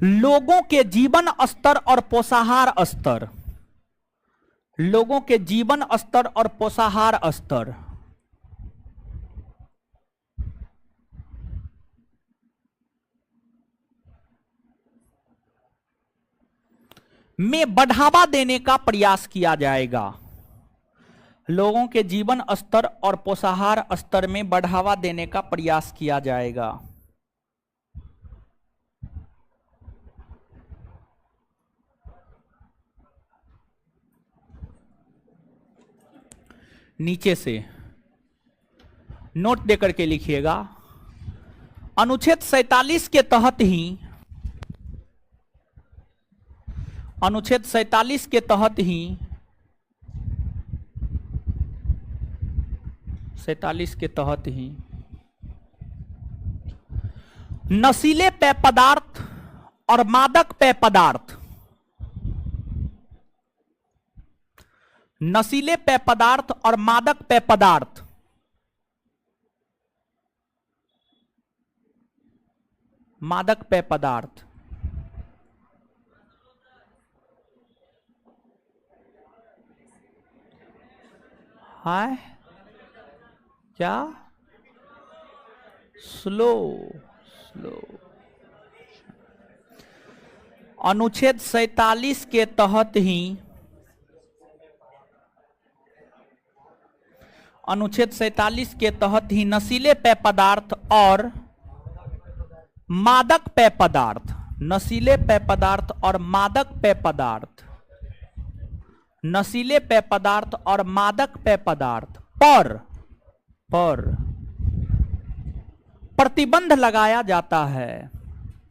लोगों के जीवन स्तर और पोषाहार स्तर, लोगों के जीवन स्तर और पोषाहार स्तर में बढ़ावा देने का प्रयास किया जाएगा, लोगों के जीवन स्तर और पोषाहार स्तर में बढ़ावा देने का प्रयास किया जाएगा। नीचे से नोट देकर के लिखिएगा, अनुच्छेद 47 के तहत ही, अनुच्छेद 47 के तहत ही 47 के तहत ही नशीले पेय पदार्थ और मादक पेय पदार्थ, नशीले पेय पदार्थ और मादक पेय पदार्थ मादक पेय पदार्थ है क्या, स्लो स्लो, अनुच्छेद 47 के तहत ही, अनुच्छेद 47 के तहत ही नशीले पेय पदार्थ और मादक पेय पदार्थ, नशीले पेय पदार्थ और मादक पेय पदार्थ, नशीले पेय पदार्थ और मादक पेय पदार्थ पर प्रतिबंध लगाया जाता है,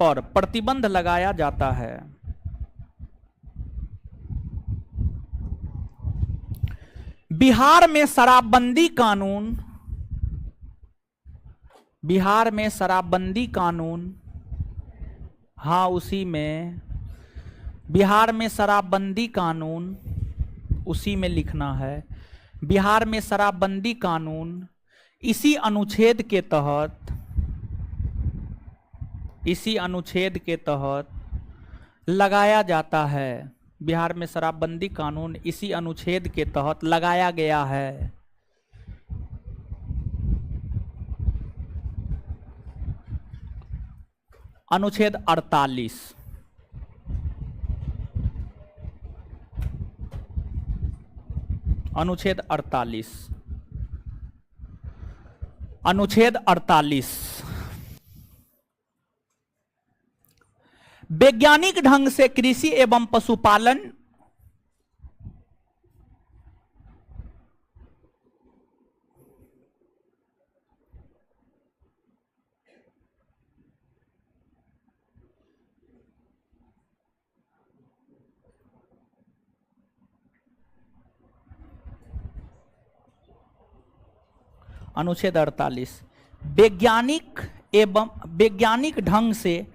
पर प्रतिबंध लगाया जाता है। बिहार में शराबबंदी कानून, बिहार में शराबबंदी कानून, हाँ उसी में, बिहार में शराबबंदी कानून, उसी में लिखना है, बिहार में शराबबंदी कानून इसी अनुच्छेद के तहत, इसी अनुच्छेद के तहत लगाया जाता है। बिहार में शराबबंदी कानून इसी अनुच्छेद के तहत लगाया गया है। अनुच्छेद 48, अनुच्छेद 48, अनुच्छेद 48 वैज्ञानिक ढंग से कृषि एवं पशुपालन अनुच्छेद 48 वैज्ञानिक ढंग से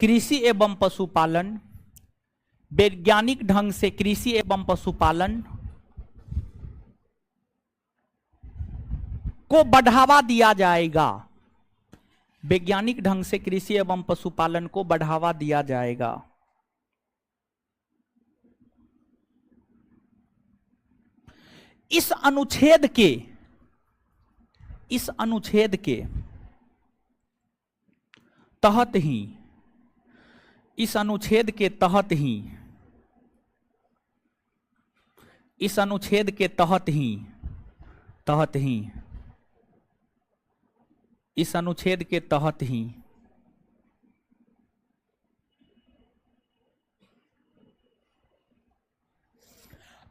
कृषि एवं पशुपालन, वैज्ञानिक ढंग से कृषि एवं पशुपालन को बढ़ावा दिया जाएगा। वैज्ञानिक ढंग से कृषि एवं पशुपालन को बढ़ावा दिया जाएगा। इस अनुच्छेद के तहत ही इस अनुच्छेद के तहत ही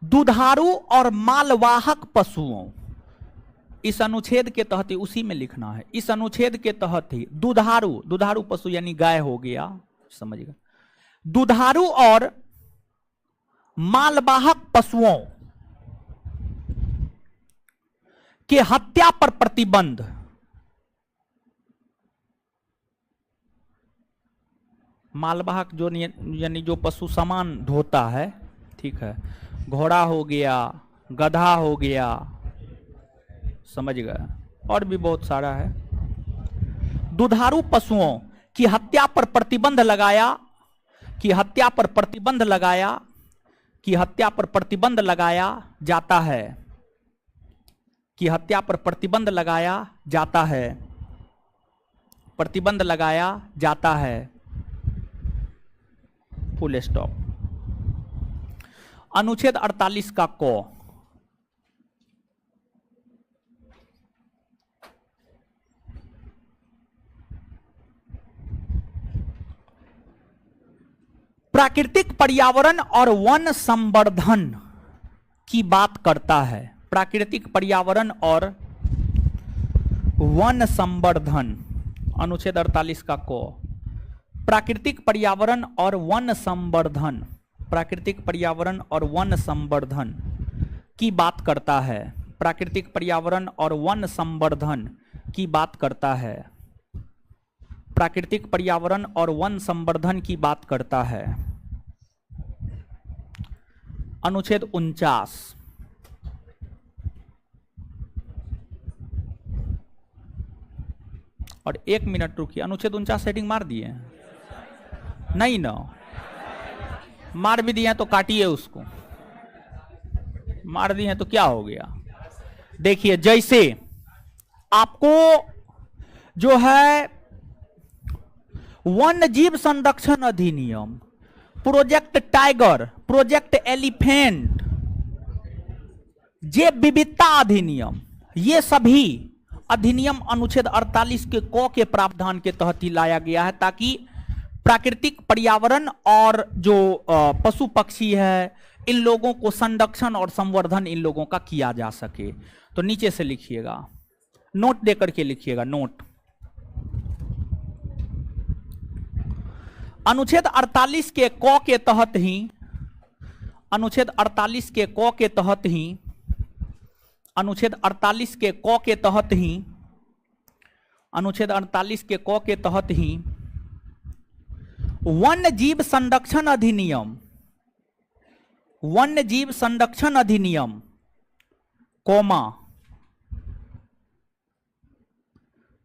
दुधारू और मालवाहक पशुओं, इस अनुच्छेद के तहत ही, उसी में लिखना है, इस अनुच्छेद के तहत ही दुधारू पशु यानी गाय हो गया, समझिएगा, दुधारू और मालवाहक पशुओं के हत्या पर प्रतिबंध, मालवाहक जो यानी जो पशु सामान ढोता है, ठीक है, घोड़ा हो गया, गधा हो गया, समझ गए, और भी बहुत सारा है। दुधारू पशुओं की हत्या पर प्रतिबंध लगाया, की हत्या पर प्रतिबंध लगाया जाता है, की हत्या पर प्रतिबंध लगाया जाता है, फुल स्टॉप। अनुच्छेद 48 का क, प्राकृतिक पर्यावरण और वन संवर्धन की बात करता है। प्राकृतिक पर्यावरण और वन संवर्धन, अनुच्छेद 48 का क, प्राकृतिक पर्यावरण और वन संवर्धन, प्राकृतिक पर्यावरण और वन संवर्धन की बात करता है, प्राकृतिक पर्यावरण और वन संवर्धन की बात करता है, प्राकृतिक पर्यावरण और वन संवर्धन की बात करता है। अनुच्छेद 49, और 1 मिनट रुकिए, अनुच्छेद 49 सेटिंग मार दिए? नहीं ना, मार भी दिए तो काटिए उसको, मार दिए तो क्या हो गया। देखिए, जैसे आपको जो है वन्य जीव संरक्षण अधिनियम, प्रोजेक्ट टाइगर, प्रोजेक्ट एलिफेंट, जैव विविधता अधिनियम, ये सभी अधिनियम अनुच्छेद 48 के क के प्रावधान के तहत ही लाया गया है, ताकि प्राकृतिक पर्यावरण और जो पशु पक्षी है, इन लोगों को संरक्षण और संवर्धन इन लोगों का किया जा सके। तो नीचे से लिखिएगा, नोट देकर के लिखिएगा, नोट। अनुच्छेद 48 के क के तहत ही, अनुच्छेद 48 के क के तहत ही, अनुच्छेद 48 के क के तहत ही, अनुच्छेद 48 के क के तहत ही वन्य जीव संरक्षण अधिनियम, वन्य जीव संरक्षण अधिनियम, कोमा,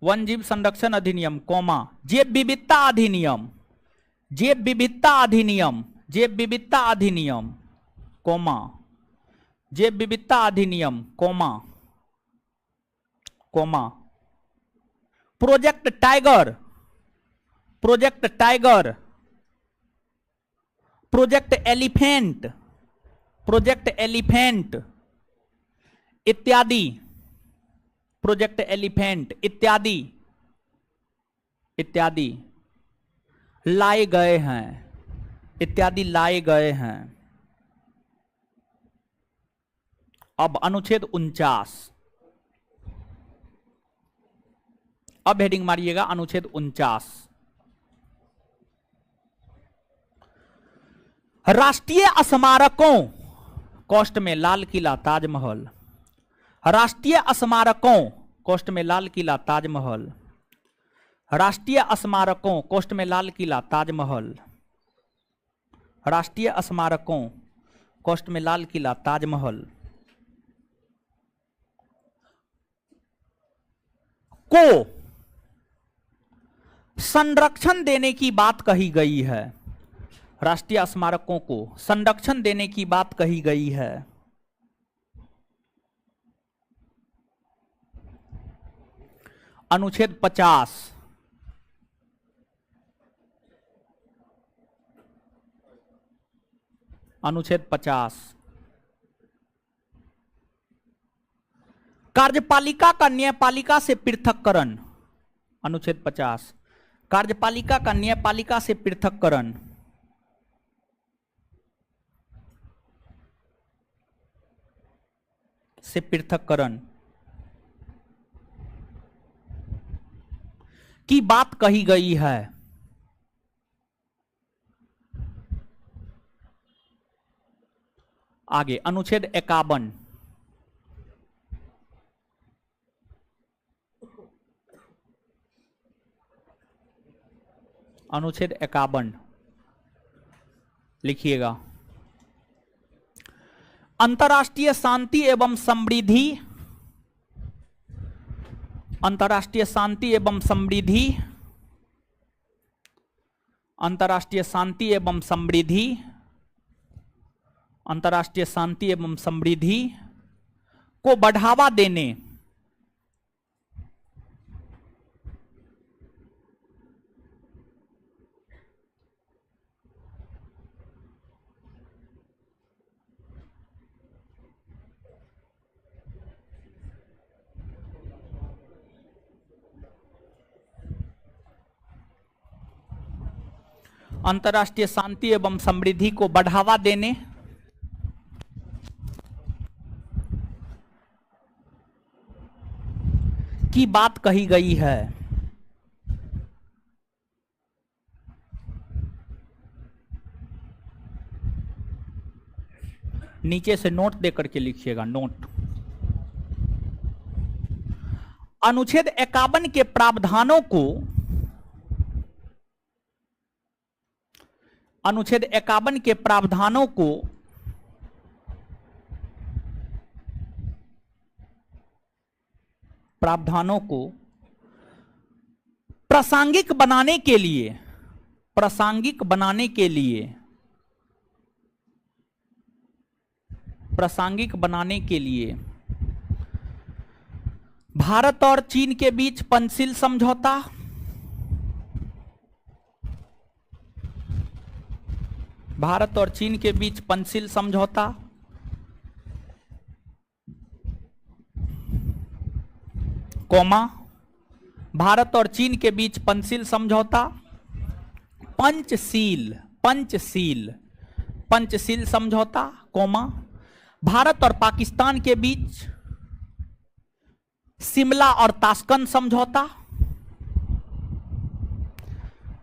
वन्य जीव संरक्षण अधिनियम, कोमा, जैव विविधता अधिनियम, जैव विविधता अधिनियम, जैव विविधता अधिनियम, कोमा, जैव विविधता अधिनियम, comma, comma, project tiger, project tiger, project elephant, project elephant इत्यादि, प्रोजेक्ट एलिफेंट इत्यादि इत्यादि लाए गए हैं, इत्यादि लाए गए हैं। अब अनुच्छेद 49, अब हेडिंग मारिएगा अनुच्छेद 49। राष्ट्रीय स्मारकों, कोष्ट में लाल किला, ताजमहल, राष्ट्रीय स्मारकों, कोष्ट में लाल किला, ताजमहल, राष्ट्रीय स्मारकों, कोष्ट में लाल किला, ताजमहल। राष्ट्रीय स्मारकों, कोष्ट में लाल किला, ताजमहल को संरक्षण देने की बात कही गई है। राष्ट्रीय स्मारकों को संरक्षण देने की बात कही गई है। अनुच्छेद 50। अनुच्छेद 50। कार्यपालिका का न्यायपालिका से पृथक्करण। अनुच्छेद 50। कार्यपालिका का न्यायपालिका से पृथक्करण। से पृथक्करण की बात कही गई है। आगे अनुच्छेद 51। अनुच्छेद 51 लिखिएगा। अंतर्राष्ट्रीय शांति एवं समृद्धि, अंतर्राष्ट्रीय शांति एवं समृद्धि, अंतर्राष्ट्रीय शांति एवं समृद्धि, अंतर्राष्ट्रीय शांति एवं समृद्धि को बढ़ावा देने, अंतर्राष्ट्रीय शांति एवं समृद्धि को बढ़ावा देने की बात कही गई है। नीचे से नोट देकर के लिखिएगा, नोट। अनुच्छेद 51 के प्रावधानों को, अनुच्छेद 51 के प्रावधानों को प्रासंगिक बनाने के लिए, प्रासंगिक बनाने के लिए, प्रासंगिक बनाने के लिए भारत और चीन के बीच पंचशील समझौता, भारत और चीन के बीच पंचशील समझौता, कोमा, भारत और चीन के बीच पंचशील समझौता, पंचशील, पंचशील, पंचशील समझौता, कोमा, भारत और पाकिस्तान के बीच शिमला और ताशकंद समझौता,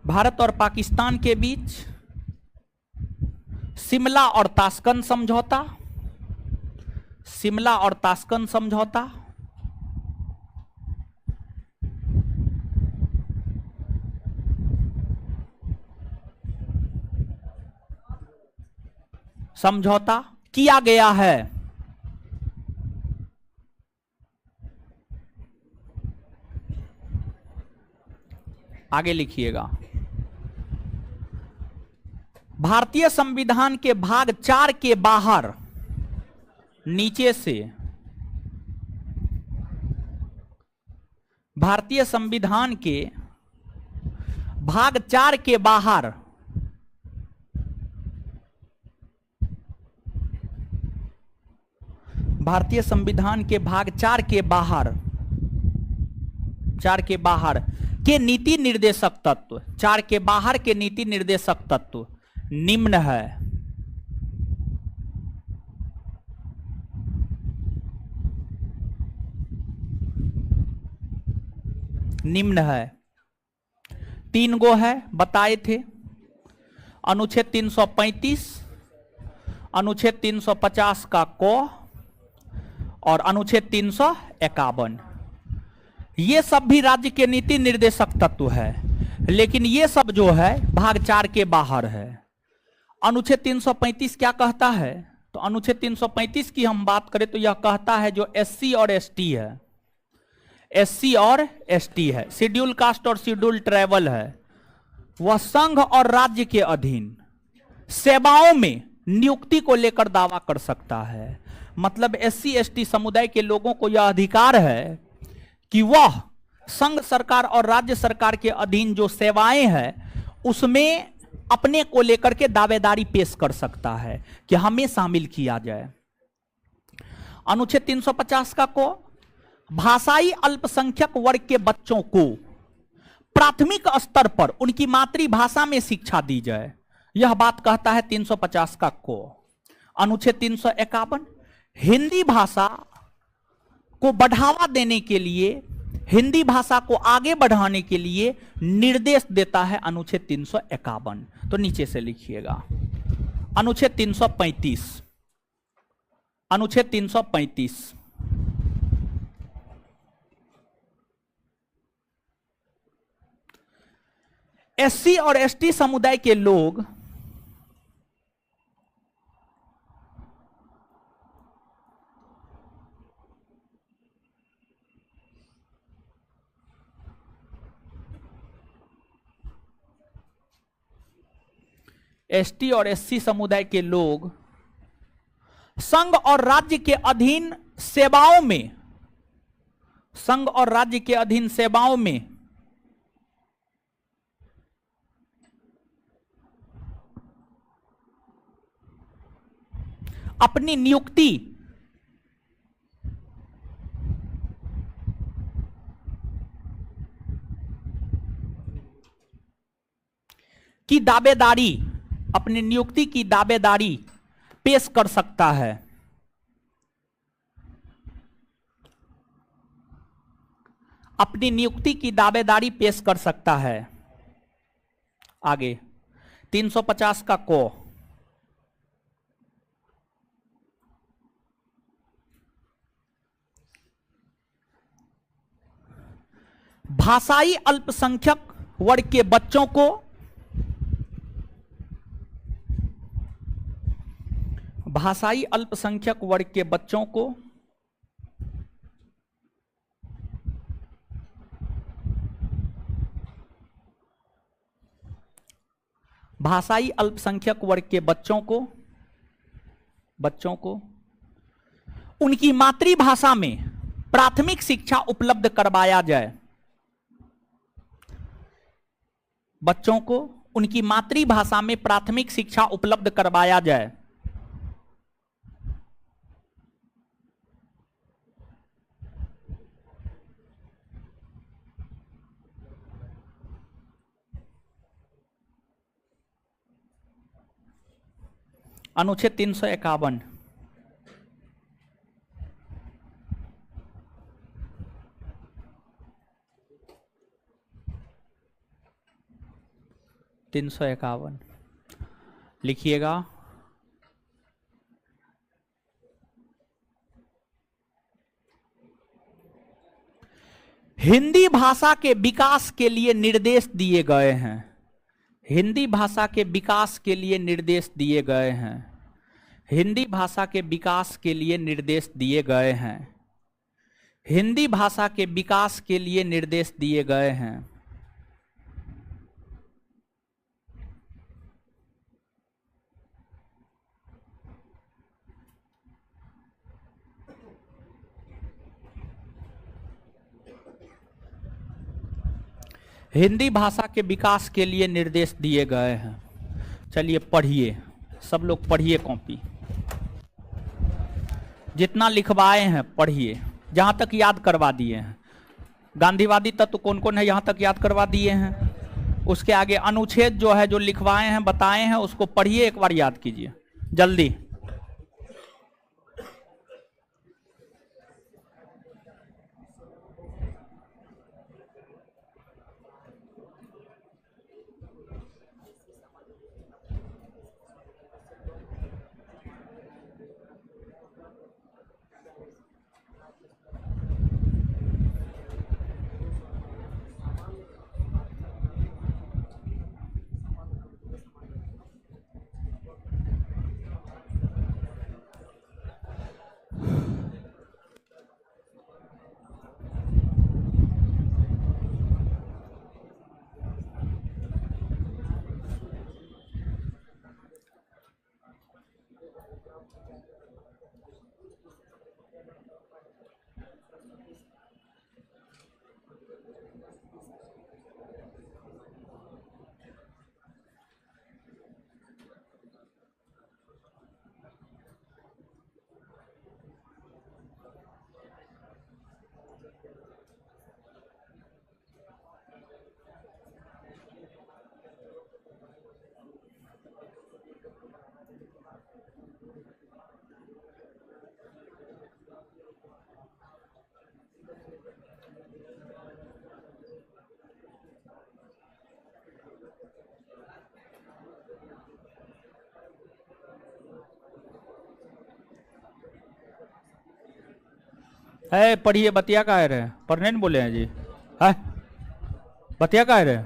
भारत और पाकिस्तान के बीच शिमला और ताशकंद समझौता, शिमला और ताशकंद समझौता, समझौता किया गया है। आगे लिखिएगा। भारतीय संविधान के भाग 4 के बाहर नीचे से, भारतीय संविधान के भाग 4 के बाहर भारतीय संविधान के भाग 4 के बाहर, 4 के बाहर के नीति निर्देशक तत्व, 4 के बाहर के नीति निर्देशक तत्व निम्न है। निम्न है, 3 गो है, बताए थे। अनुच्छेद 335, अनुच्छेद 350 का को और अनुच्छेद 351। ये सब भी राज्य के नीति निर्देशक तत्व है, लेकिन ये सब जो है भाग 4 के बाहर है। अनुच्छेद 335 क्या कहता है? तो अनुच्छेद 335 की हम बात करें तो यह कहता है जो एससी और एसटी है, एससी और एसटी है, शेड्यूल कास्ट और शेड्यूल ट्राइबल है, वह संघ और राज्य के अधीन सेवाओं में नियुक्ति को लेकर दावा कर सकता है। मतलब एससी एसटी समुदाय के लोगों को यह अधिकार है कि वह संघ सरकार और राज्य सरकार के अधीन जो सेवाएं हैं उसमें अपने को लेकर के दावेदारी पेश कर सकता है कि हमें शामिल किया जाए। अनुच्छेद 350 का को भाषाई अल्पसंख्यक वर्ग के बच्चों को प्राथमिक स्तर पर उनकी मातृभाषा में शिक्षा दी जाए, यह बात कहता है 350 का को। अनुच्छेद 351 हिंदी भाषा को बढ़ावा देने के लिए, हिंदी भाषा को आगे बढ़ाने के लिए निर्देश देता है अनुच्छेद 351। तो नीचे से लिखिएगा अनुच्छेद 335, अनुच्छेद 335 एससी और एसटी समुदाय के लोग एसटी और एससी समुदाय के लोग संघ और राज्य के अधीन सेवाओं में, संघ और राज्य के अधीन सेवाओं में अपनी नियुक्ति की दावेदारी, अपनी नियुक्ति की दावेदारी पेश कर सकता है। अपनी नियुक्ति की दावेदारी पेश कर सकता है। आगे 350 का को भाषाई अल्पसंख्यक वर्ग के बच्चों को भाषाई अल्पसंख्यक वर्ग के बच्चों को भाषाई अल्पसंख्यक वर्ग के बच्चों को उनकी मातृभाषा में प्राथमिक शिक्षा उपलब्ध करवाया जाए। बच्चों को उनकी मातृभाषा में प्राथमिक शिक्षा उपलब्ध करवाया जाए। अनुच्छेद 351 351 लिखिएगा। हिंदी भाषा के विकास के लिए निर्देश दिए गए हैं। हिंदी भाषा के विकास के लिए निर्देश दिए गए हैं। हिंदी भाषा के विकास के लिए निर्देश दिए गए हैं। हिंदी भाषा के विकास के लिए निर्देश दिए गए हैं। हिंदी भाषा के विकास के लिए निर्देश दिए गए हैं। चलिए पढ़िए, सब लोग पढ़िए, कॉपी जितना लिखवाए हैं पढ़िए, जहां तक याद करवा दिए हैं। गांधीवादी तत्व कौन कौन है यहां तक याद करवा दिए हैं। उसके आगे अनुच्छेद जो है, जो लिखवाए हैं, बताए हैं, उसको पढ़िए, एक बार याद कीजिए जल्दी। है पढ़िए, बतिया का रहे पढ़ने नहीं बोले हैं जी, है बतिया का रहे।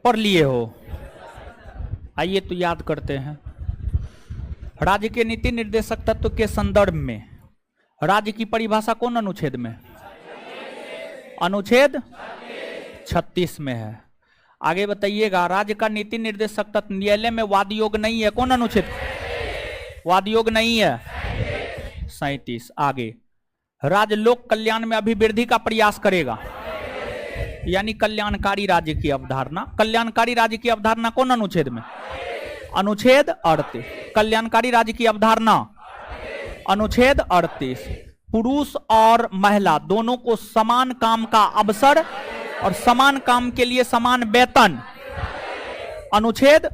पढ़ लिए हो, आइए तो याद करते हैं। राज्य के नीति निर्देशक तत्व के संदर्भ में राज्य की परिभाषा कौन अनुच्छेद में? अनुच्छेद 36 में है। आगे बताइएगा, राज्य का नीति निर्देशक तत्व न्यायालय में वाद योग नहीं है, कौन अनुच्छेद? वाद योग नहीं है, 37। आगे, राज्य लोक कल्याण में अभिवृद्धि का प्रयास करेगा, यानी कल्याणकारी राज्य की अवधारणा। कल्याणकारी राज्य की अवधारणा कौन अनुच्छेद में? अनुच्छेद 38। कल्याणकारी राज्य की अवधारणा अनुच्छेद 38। पुरुष और महिला दोनों को समान काम का अवसर और समान काम के लिए समान वेतन। अनुच्छेद,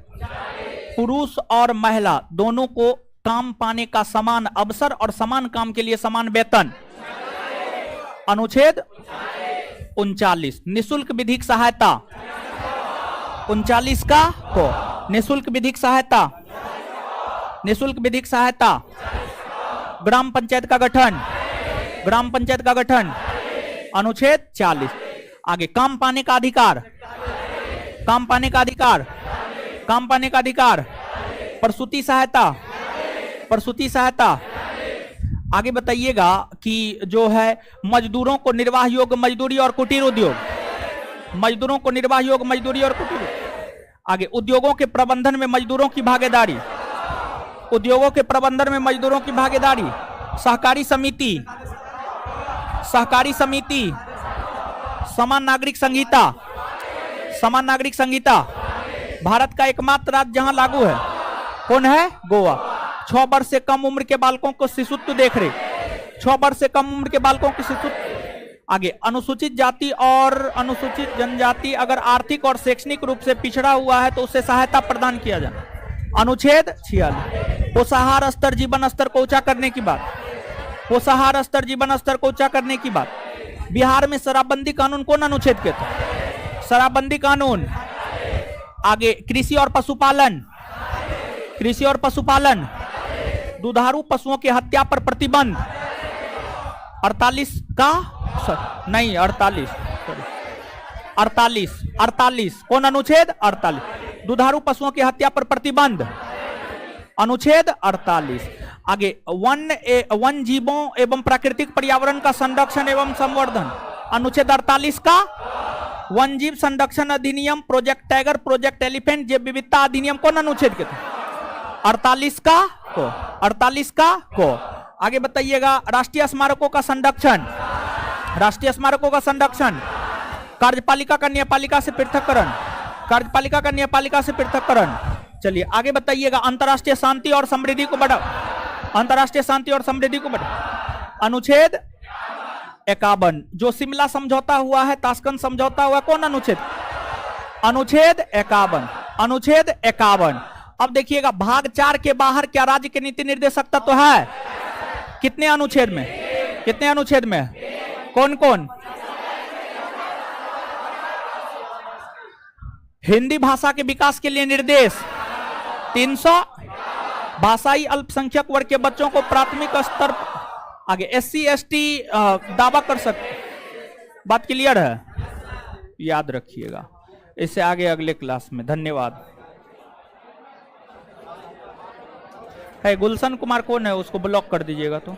पुरुष और महिला दोनों को काम पाने का समान अवसर और समान काम के लिए समान वेतन। अनुच्छेद 39। निःशुल्क विधिक सहायता 39 का को निःशुल्क विधिक सहायता, निःशुल्क विधिक सहायता। ग्राम पंचायत का गठन, ग्राम पंचायत का गठन अनुच्छेद 40। आगे, काम पाने का अधिकार, काम पाने का अधिकार, काम पाने का अधिकार। प्रसूति सहायता, प्रसूति सहायता। आगे बताइएगा कि जो है मजदूरों को निर्वाह योग्य मजदूरी और कुटीर उद्योग, मजदूरों को निर्वाह योग्य मजदूरी और कुटीर। आगे, उद्योगों के प्रबंधन में मजदूरों की भागीदारी, उद्योगों के प्रबंधन में मजदूरों की भागीदारी। सहकारी समिति, सहकारी समिति। समान नागरिक संहिता, समान नागरिक संहिता। भारत का एकमात्र राज्य जहां लागू है, कौन है? गोवा। 6 वर्ष से कम उम्र के बालकों को शिशुत्व देख रेख, 6 वर्ष से कम उम्र के बालकों की शिशुत्व। आगे, अनुसूचित जाति और अनुसूचित जनजाति अगर आर्थिक और शैक्षणिक रूप से पिछड़ा हुआ है तो उसे सहायता प्रदान किया जाए। अनुच्छेद 46। पोषाहार स्तर, जीवन स्तर को ऊंचा करने की बात, पोषाहार स्तर, जीवन स्तर को ऊंचा करने की बात। बिहार में शराबबंदी कानून कौन अनुच्छेद के थे? शराबबंदी कानून। आगे, कृषि और पशुपालन, कृषि और पशुपालन। दुधारू पशुओं की हत्या पर प्रतिबंध 48 का नहीं 48 48 48 कौन अनुच्छेद? 48। दुधारू पशुओं की हत्या पर प्रतिबंध अनुच्छेद 48। आगे वन जीवों एवं प्राकृतिक पर्यावरण का संरक्षण एवं संवर्धन, अनुच्छेद 48 का वन जीव संरक्षण अधिनियम, प्रोजेक्ट टाइगर, प्रोजेक्ट एलिफेंट, जैव विविधता अधिनियम कौन अनुच्छेद के थे? 48 का को, 48 का को। आगे बताइएगा राष्ट्रीय स्मारकों का संरक्षण, राष्ट्रीय स्मारकों का संरक्षण, कार्यपालिका का न्यायपालिका से पृथककरण, कार्यपालिका का न्यायपालिका से पृथककरण। चलिए आगे बताइएगा अंतरराष्ट्रीय शांति और समृद्धि को बढ़ाओ, अंतरराष्ट्रीय शांति और समृद्धि को बढ़ाओ, अनुच्छेद 51। जो शिमला समझौता हुआ है, ताशकंद समझौता हुआ, कौन अनुच्छेद? अनुच्छेद 51, अनुच्छेद 51। अब देखिएगा भाग 4 के बाहर क्या राज्य के नीति निर्देशक तत्व है? कितने अनुच्छेद में? कितने अनुच्छेद में? कौन कौन? हिंदी भाषा के विकास के लिए निर्देश 300, भाषाई अल्पसंख्यक वर्ग के बच्चों को प्राथमिक स्तर, आगे SC ST दावा कर सकते। बात क्लियर है? याद रखिएगा, इससे आगे अगले क्लास में। धन्यवाद। है गुलशन कुमार कौन है? उसको ब्लॉक कर दीजिएगा तो।